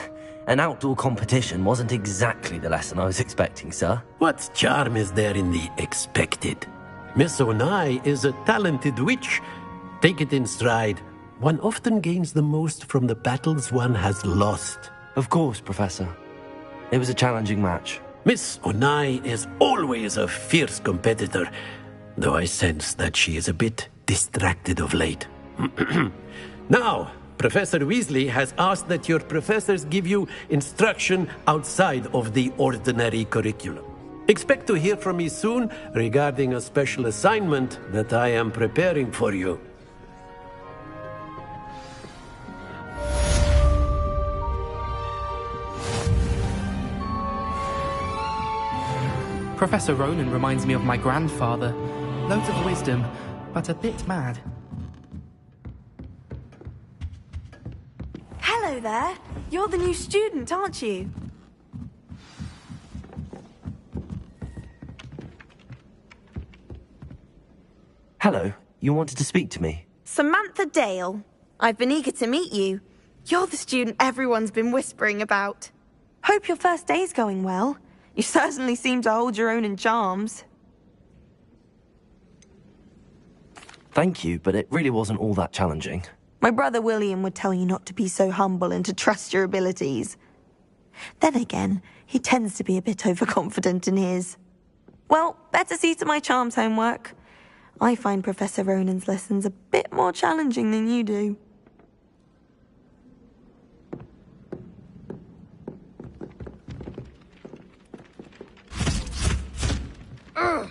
an outdoor competition wasn't exactly the lesson I was expecting, sir. What charm is there in the expected? Miss Onai is a talented witch. Take it in stride. One often gains the most from the battles one has lost. Of course, Professor. It was a challenging match. Miss Onai is always a fierce competitor, though I sense that she is a bit distracted of late. Now, Professor Weasley has asked that your professors give you instruction outside of the ordinary curriculum. Expect to hear from me soon regarding a special assignment that I am preparing for you. Professor Ronan reminds me of my grandfather. Loads of wisdom, but a bit mad. Hello there. You're the new student, aren't you? Hello, you wanted to speak to me? Samantha Dale. I've been eager to meet you. You're the student everyone's been whispering about. Hope your first day's going well. You certainly seem to hold your own in charms. Thank you, but it really wasn't all that challenging. My brother William would tell you not to be so humble and to trust your abilities. Then again, he tends to be a bit overconfident in his. Well, better see to my charms homework. I find Professor Ronan's lessons a bit more challenging than you do. Ugh.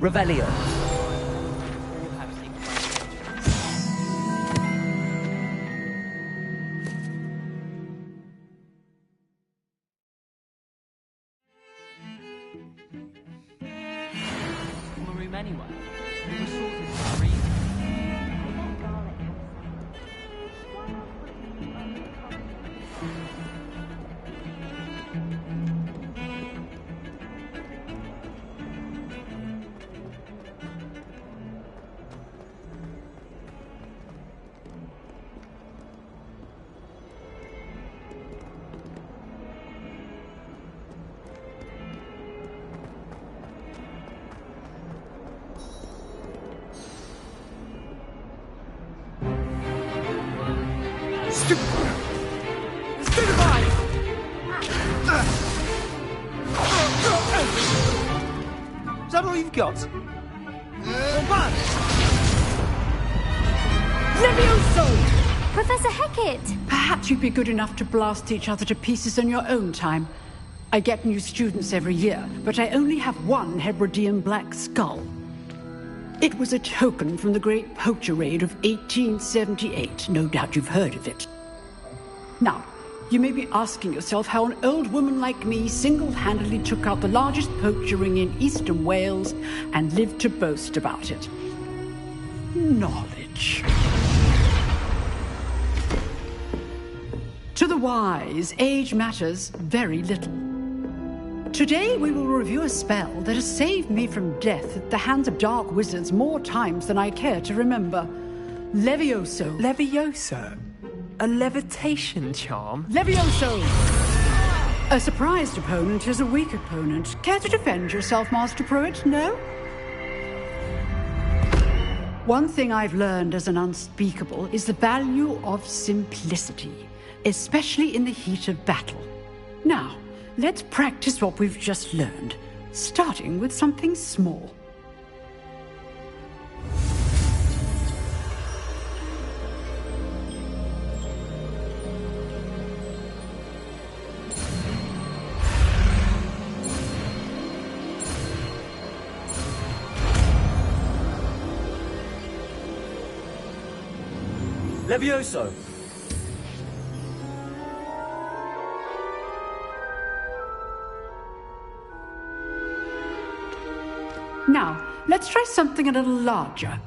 Revelio. Room anyway. We were sorted for a reason. Is that all you've got? Levioso! Professor Hecat! Perhaps you'd be good enough to blast each other to pieces in your own time. I get new students every year, but I only have one Hebridean black skull. It was a token from the Great Poacher Raid of 1878. No doubt you've heard of it. Now, you may be asking yourself how an old woman like me single-handedly took out the largest poacher ring in eastern Wales and lived to boast about it. Knowledge. To the wise, age matters very little. Today we will review a spell that has saved me from death at the hands of dark wizards more times than I care to remember. Levioso. Levioso? A levitation charm? Levioso! A surprised opponent is a weak opponent. Care to defend yourself, Master Pruitt? No? One thing I've learned as an unspeakable is the value of simplicity, especially in the heat of battle. Now, let's practice what we've just learned, starting with something small. Levioso! Now, let's try something a little larger.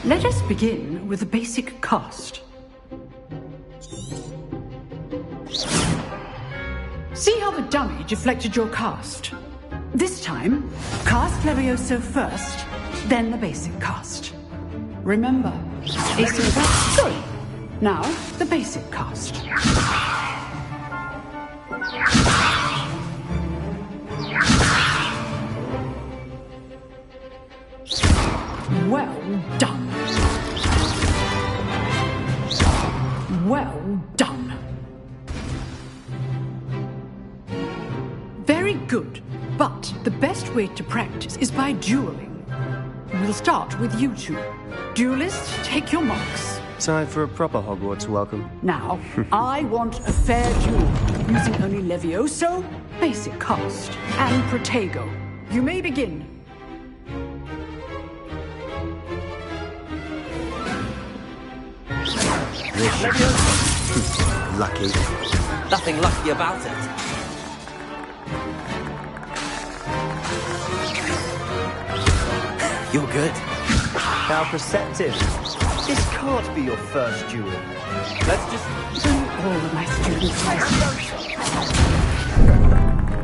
Let us begin with the basic cast. See how the dummy deflected your cast? This time, cast Levioso first, then the basic cast. Remember, asynchronous. Good. Now, the basic cast. Well done. Well done. Very good. But the best way to practice is by dueling. We'll start with you two. Duelists, take your marks. Time for a proper Hogwarts welcome. Now, I want a fair duel, using only Levioso, basic cast, and Protego. You may begin. Lucky. Nothing lucky about it. You're good. How perceptive. This can't be your first duel. Let's just... Bring all of my students.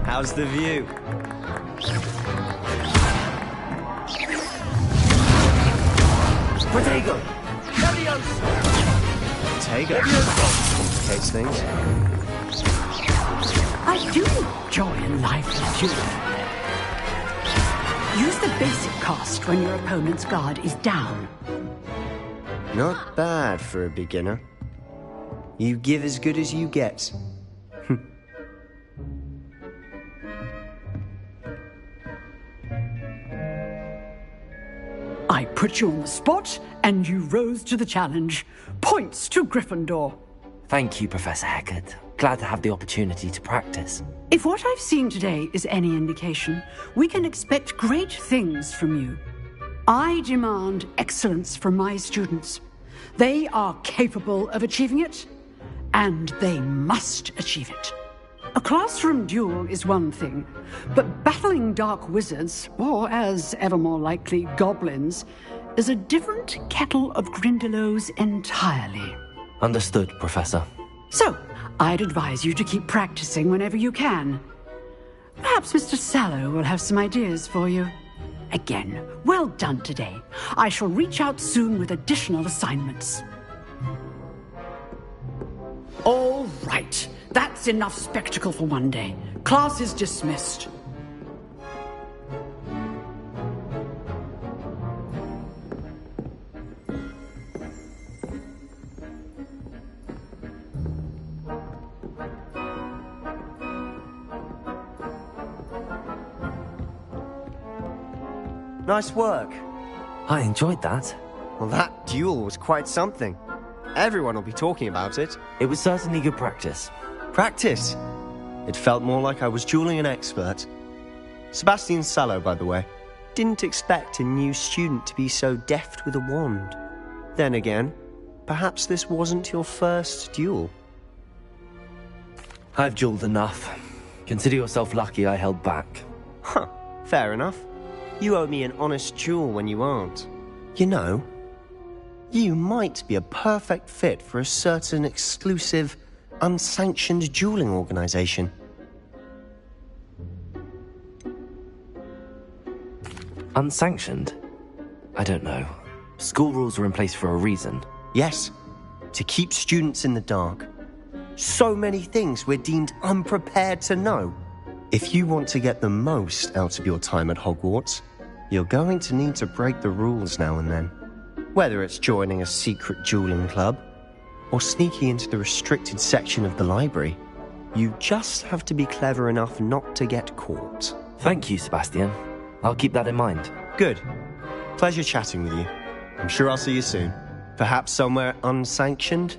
How's the view? Protego! Protego? Complicates things. I do enjoy a lively duel. Use the basic cast when your opponent's guard is down. Not bad for a beginner. You give as good as you get. I put you on the spot, and you rose to the challenge. Points to Gryffindor. Thank you, Professor Hecat. Glad to have the opportunity to practice. If what I've seen today is any indication, we can expect great things from you. I demand excellence from my students. They are capable of achieving it, and they must achieve it. A classroom duel is one thing, but battling dark wizards, or as ever more likely, goblins, is a different kettle of Grindylows entirely. Understood, Professor. So, I'd advise you to keep practicing whenever you can. Perhaps Mr. Sallow will have some ideas for you. Again, well done today. I shall reach out soon with additional assignments. All right. That's enough spectacle for one day. Class is dismissed. Nice work. I enjoyed that. Well, that duel was quite something. Everyone will be talking about it. It was certainly good practice. Practice? It felt more like I was dueling an expert. Sebastian Sallow, by the way. Didn't expect a new student to be so deft with a wand. Then again, perhaps this wasn't your first duel. I've dueled enough. Consider yourself lucky I held back. Huh, fair enough. You owe me an honest duel when you aren't. You know, you might be a perfect fit for a certain exclusive, unsanctioned dueling organization. Unsanctioned? I don't know. School rules are in place for a reason. Yes, to keep students in the dark. So many things we're deemed unprepared to know. If you want to get the most out of your time at Hogwarts, you're going to need to break the rules now and then. Whether it's joining a secret dueling club, or sneaking into the restricted section of the library, you just have to be clever enough not to get caught. Thank you, Sebastian. I'll keep that in mind. Good. Pleasure chatting with you. I'm sure I'll see you soon. Perhaps somewhere unsanctioned?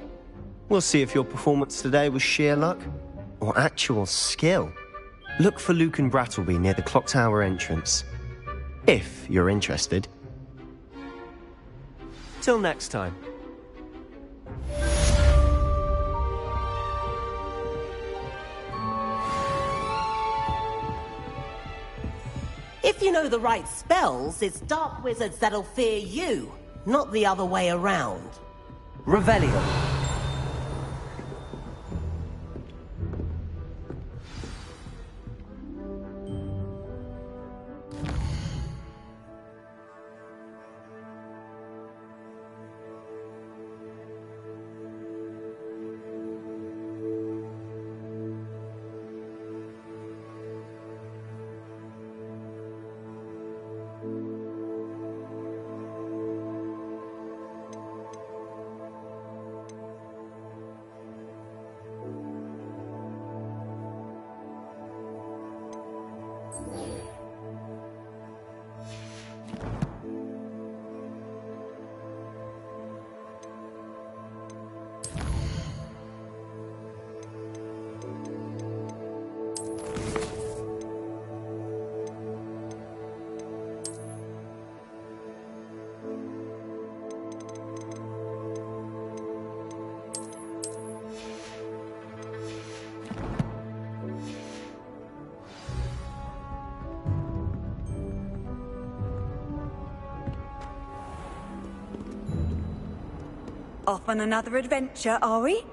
We'll see if your performance today was sheer luck or actual skill. Look for Luke and Brattleby near the clock tower entrance. If you're interested. Till next time. If you know the right spells, it's dark wizards that'll fear you, not the other way around. Revelio. Off on another adventure, are we?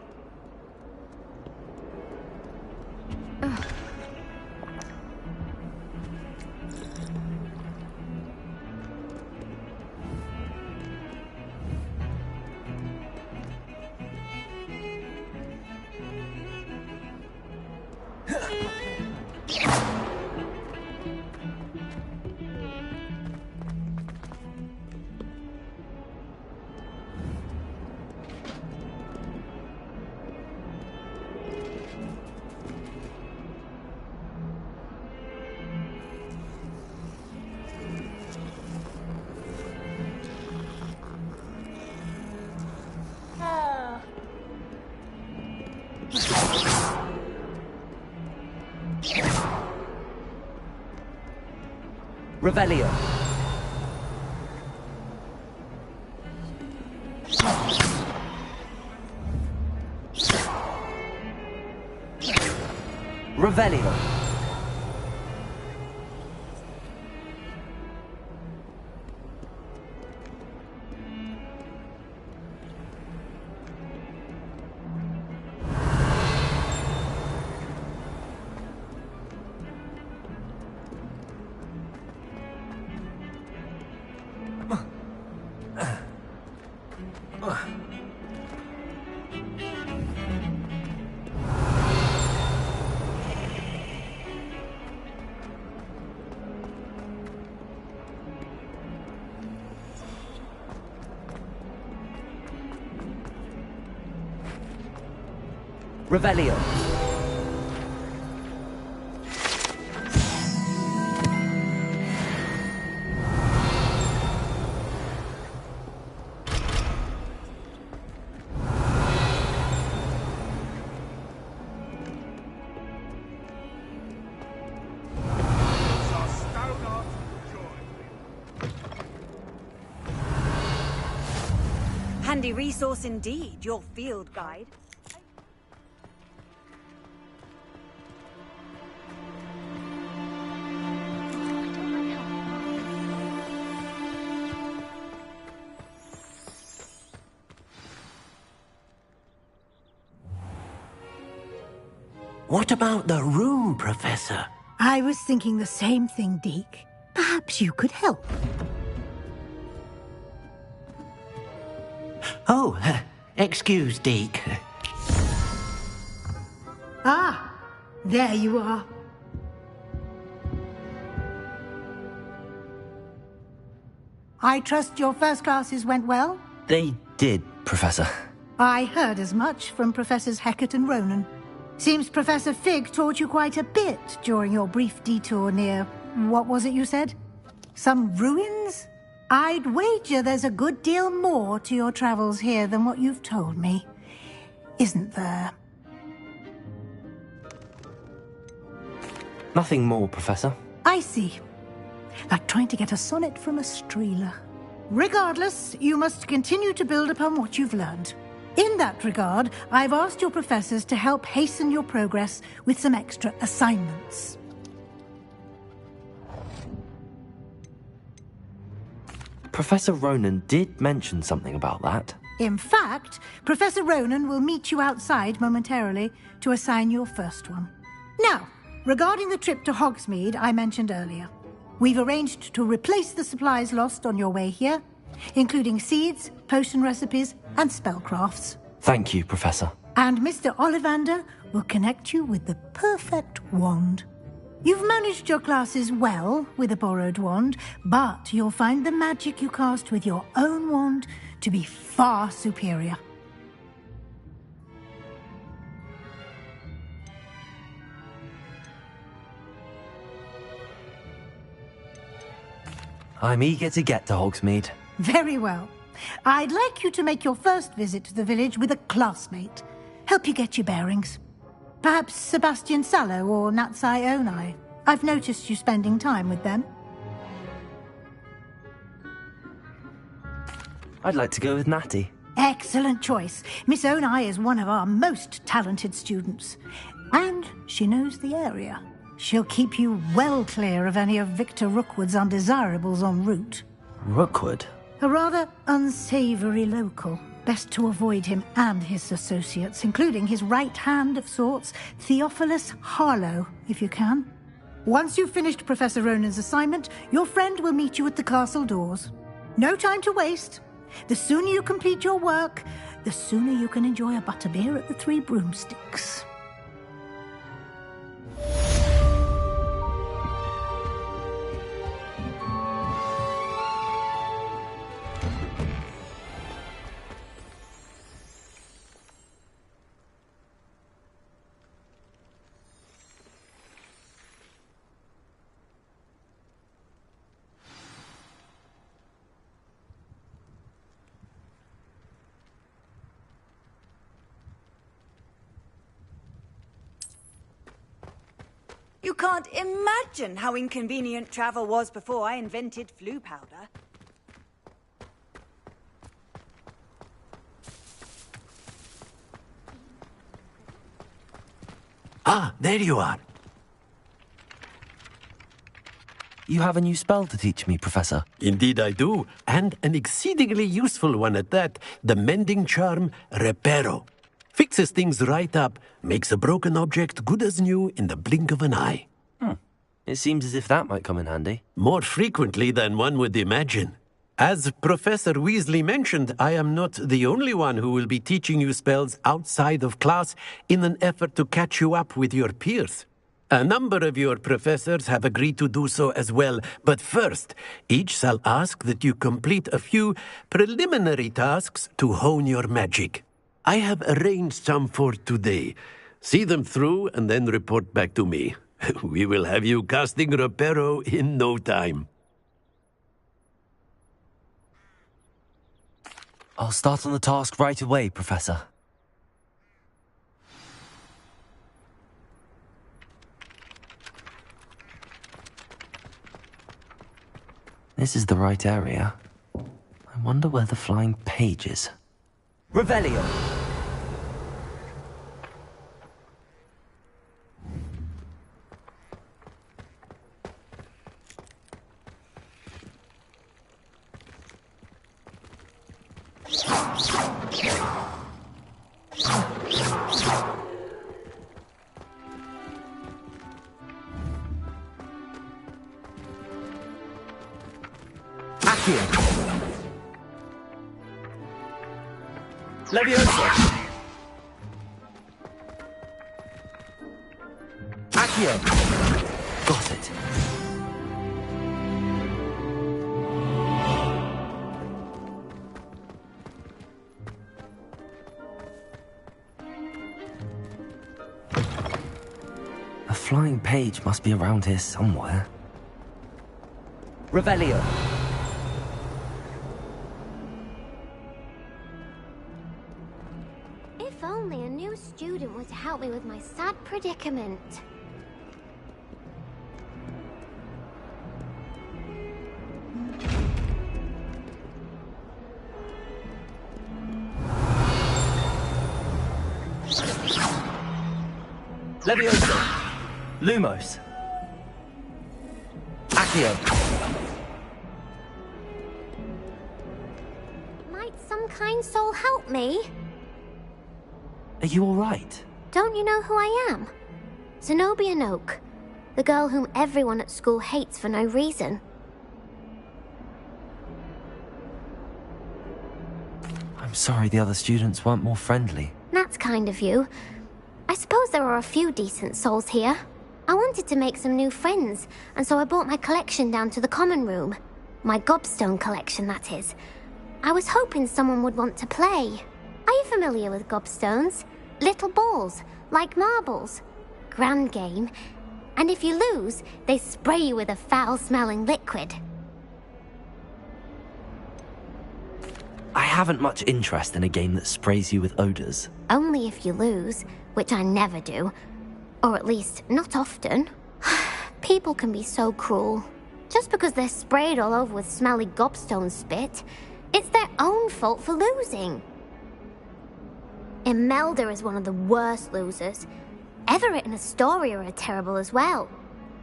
Revelio. Revelio. Revelio. Handy resource indeed, your field guide. What about the room, Professor? I was thinking the same thing, Deke. Perhaps you could help. Oh, excuse, Deke. Ah, there you are. I trust your first classes went well? They did, Professor. I heard as much from Professors Hecat and Ronan. Seems Professor Fig taught you quite a bit during your brief detour near... what was it you said? Some ruins? I'd wager there's a good deal more to your travels here than what you've told me. Isn't there? Nothing more, Professor. I see. Like trying to get a sonnet from a streeler. Regardless, you must continue to build upon what you've learned. In that regard, I've asked your professors to help hasten your progress with some extra assignments. Professor Ronan did mention something about that. In fact, Professor Ronan will meet you outside momentarily to assign your first one. Now, regarding the trip to Hogsmeade I mentioned earlier, we've arranged to replace the supplies lost on your way here, including seeds, potion recipes, and spellcrafts. Thank you, Professor. And Mr. Ollivander will connect you with the perfect wand. You've managed your classes well with a borrowed wand, but you'll find the magic you cast with your own wand to be far superior. I'm eager to get to Hogsmeade. Very well. I'd like you to make your first visit to the village with a classmate. Help you get your bearings. Perhaps Sebastian Sallow or Natsai Onai. I've noticed you spending time with them. I'd like to go with Natty. Excellent choice. Miss Onai is one of our most talented students. And she knows the area. She'll keep you well clear of any of Victor Rookwood's undesirables en route. Rookwood? A rather unsavory local. Best to avoid him and his associates, including his right hand of sorts, Theophilus Harlow, if you can. Once you've finished Professor Ronan's assignment, your friend will meet you at the castle doors. No time to waste. The sooner you complete your work, the sooner you can enjoy a butterbeer at the Three Broomsticks. You can't imagine how inconvenient travel was before I invented flu powder. Ah, there you are. You have a new spell to teach me, Professor. Indeed I do, and an exceedingly useful one at that. The mending charm, Reparo. Fixes things right up, makes a broken object good as new in the blink of an eye. It seems as if that might come in handy. More frequently than one would imagine. As Professor Weasley mentioned, I am not the only one who will be teaching you spells outside of class in an effort to catch you up with your peers. A number of your professors have agreed to do so as well, but first, each shall ask that you complete a few preliminary tasks to hone your magic. I have arranged some for today. See them through and then report back to me. We will have you casting Reparo in no time. I'll start on the task right away, Professor. This is the right area. I wonder where the flying page is. Revelio! Leviosa! Accio! Got it. A flying page must be around here somewhere. Revelio! help me with my sad predicament. Leviosa! Lumos! Accio! Might some kind soul help me? Are you alright? Don't you know who I am? Zenobia Noak, the girl whom everyone at school hates for no reason. I'm sorry the other students weren't more friendly. That's kind of you. I suppose there are a few decent souls here. I wanted to make some new friends, and so I brought my collection down to the common room. My gobstone collection, that is. I was hoping someone would want to play. Are you familiar with gobstones? Little balls, like marbles. Grand game. And if you lose, they spray you with a foul-smelling liquid. I haven't much interest in a game that sprays you with odors. Only if you lose, which I never do. Or at least, not often. People can be so cruel. Just because they're sprayed all over with smelly gobstone spit, it's their own fault for losing. Imelda is one of the worst losers. Everett and Astoria are terrible as well.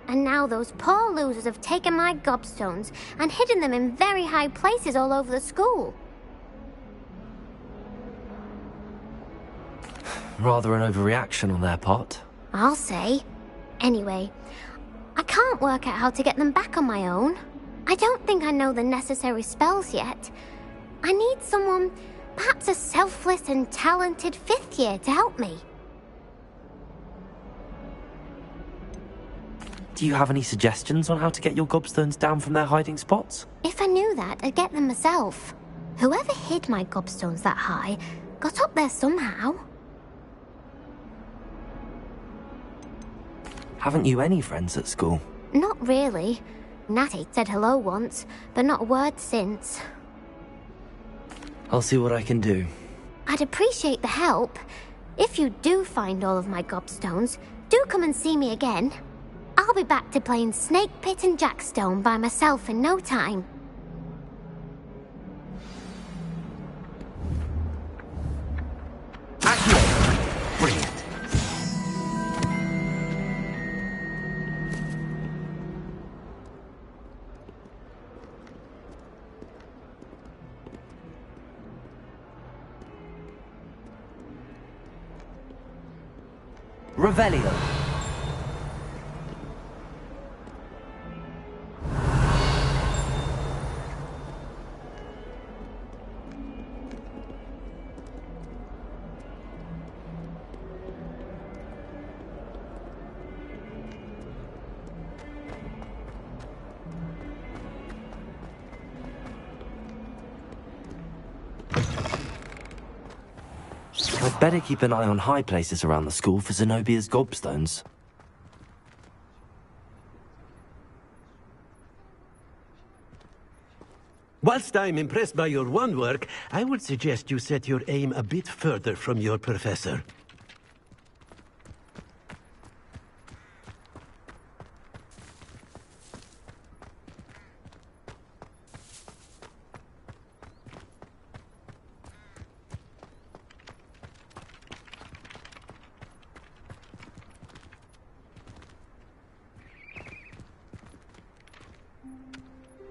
And now those poor losers have taken my gobstones and hidden them in very high places all over the school. Rather an overreaction on their part. I'll say. Anyway, I can't work out how to get them back on my own. I don't think I know the necessary spells yet. I need someone, perhaps a selfless and talented 5th year to help me. Do you have any suggestions on how to get your gobstones down from their hiding spots? If I knew that, I'd get them myself. Whoever hid my gobstones that high got up there somehow. Haven't you any friends at school? Not really. Natty said hello once, but not a word since. I'll see what I can do. I'd appreciate the help. If you do find all of my gobstones, do come and see me again. I'll be back to playing Snake Pit and Jackstone by myself in no time. Brilliant. Revelio. I'd better keep an eye on high places around the school for Zenobia's gobstones. Whilst I'm impressed by your wand work, I would suggest you set your aim a bit further from your professor.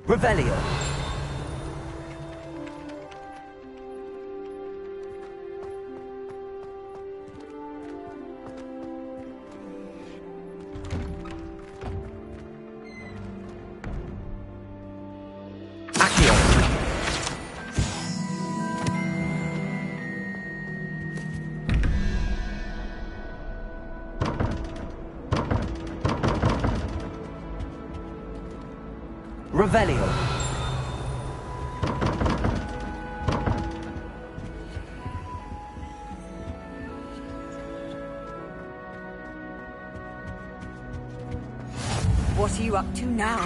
Revelio. Revelio. What are you up to now?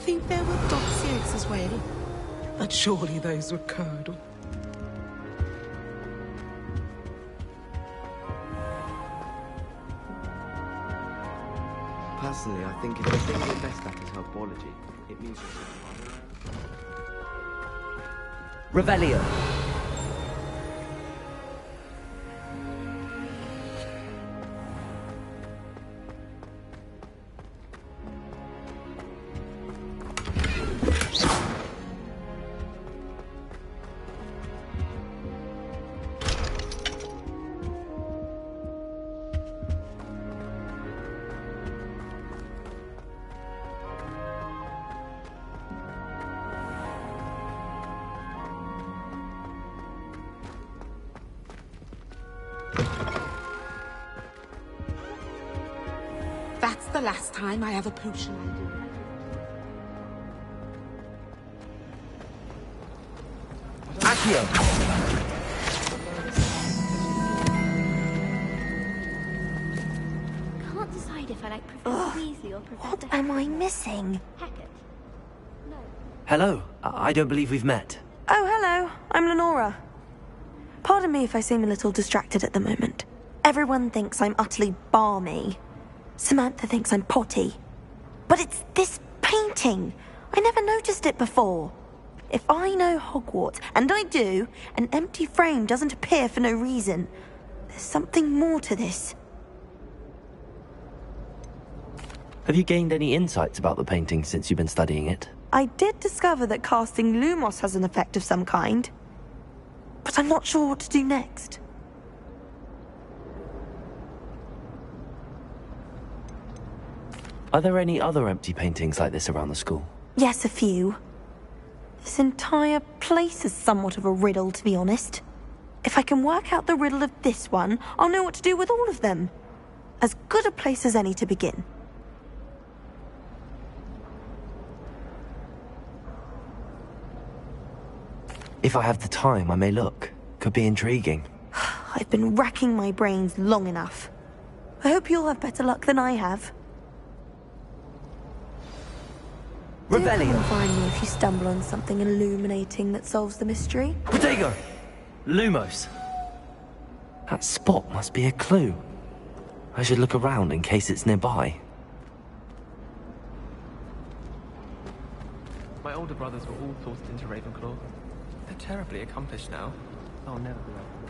think there were dots eggs as well? But surely those were curdled. Personally, I think if the thing we're best at is herbology, it means... Revelio. That's the last time I have a potion I do. Accio. Can't decide if I like Professor Weasley or Professor... What am I missing? Hackett. No. Hello. I don't believe we've met. Oh, hello. I'm Lenora. Pardon me if I seem a little distracted at the moment. Everyone thinks I'm utterly balmy. Samantha thinks I'm potty. But it's this painting. I never noticed it before. If I know Hogwarts, and I do, an empty frame doesn't appear for no reason. There's something more to this. Have you gained any insights about the painting since you've been studying it? I did discover that casting Lumos has an effect of some kind. But I'm not sure what to do next. Are there any other empty paintings like this around the school? Yes, a few. This entire place is somewhat of a riddle, to be honest. If I can work out the riddle of this one, I'll know what to do with all of them. As good a place as any to begin. If I have the time, I may look. Could be intriguing. I've been racking my brains long enough. I hope you'll have better luck than I have. Revelio. Do come find me if you stumble on something illuminating that solves the mystery. Protego! Lumos. That spot must be a clue. I should look around in case it's nearby. My older brothers were all forced into Ravenclaw. They're terribly accomplished now. I'll never be like them.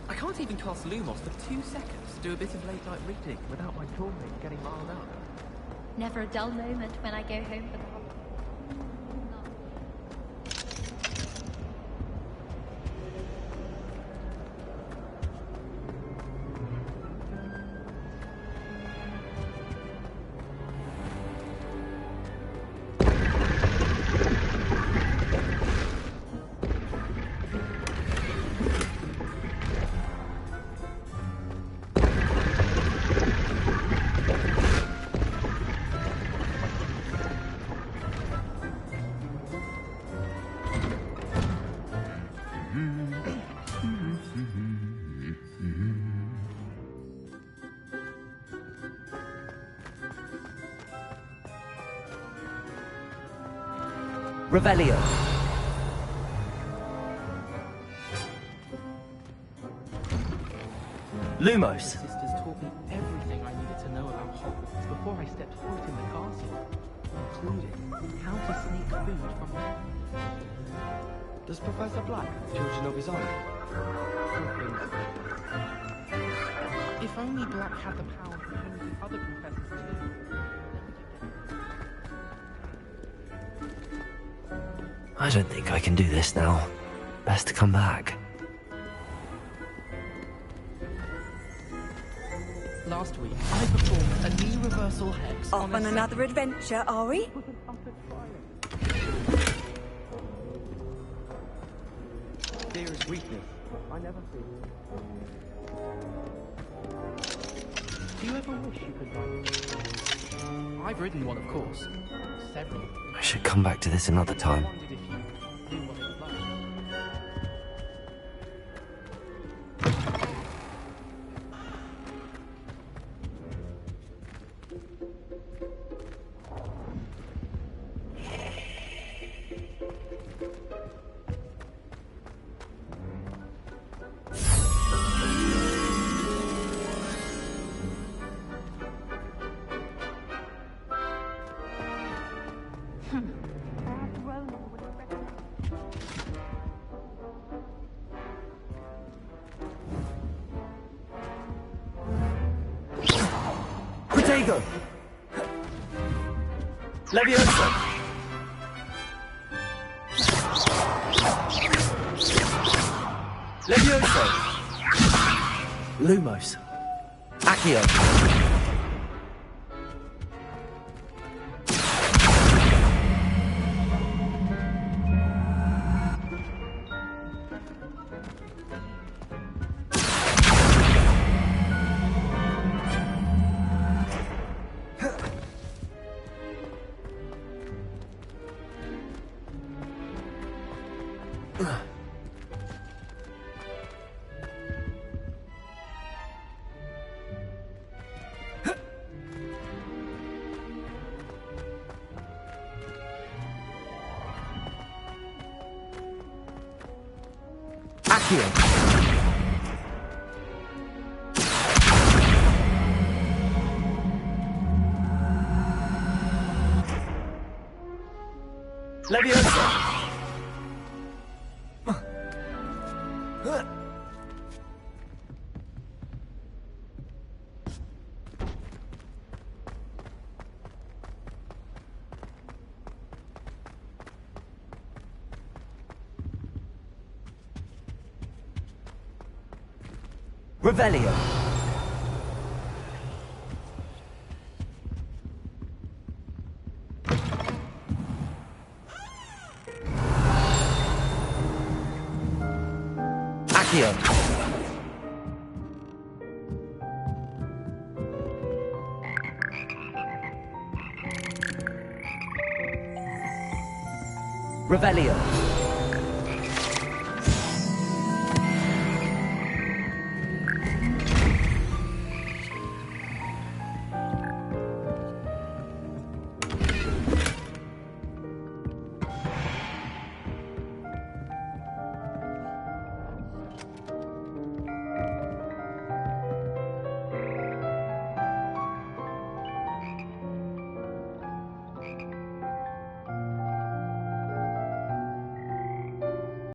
I can't even cast Lumos for 2 seconds to do a bit of late-night reading without my dormmate getting riled up. Never a dull moment when I go home for the holidays. Revelio. Lumos. Sisters taught me everything I needed to know about Hogwarts before I stepped foot in the castle, including how to sneak food from them. Does Professor Black have children of his own? If only Black had the power to hang the other professors too. I don't think I can do this now. Best to come back. Last week, I performed a knee reversal hex Off on another adventure, are we? Dearest weakness. I never see. Do you ever wish you could ride? I've ridden one, of course. Several. I should come back to this another time. Wondered if you knew what it was like. Vigo! Levioso! Levioso! Lumos. Accio. Accio. Levioso. Revelio. Accio. Revelio.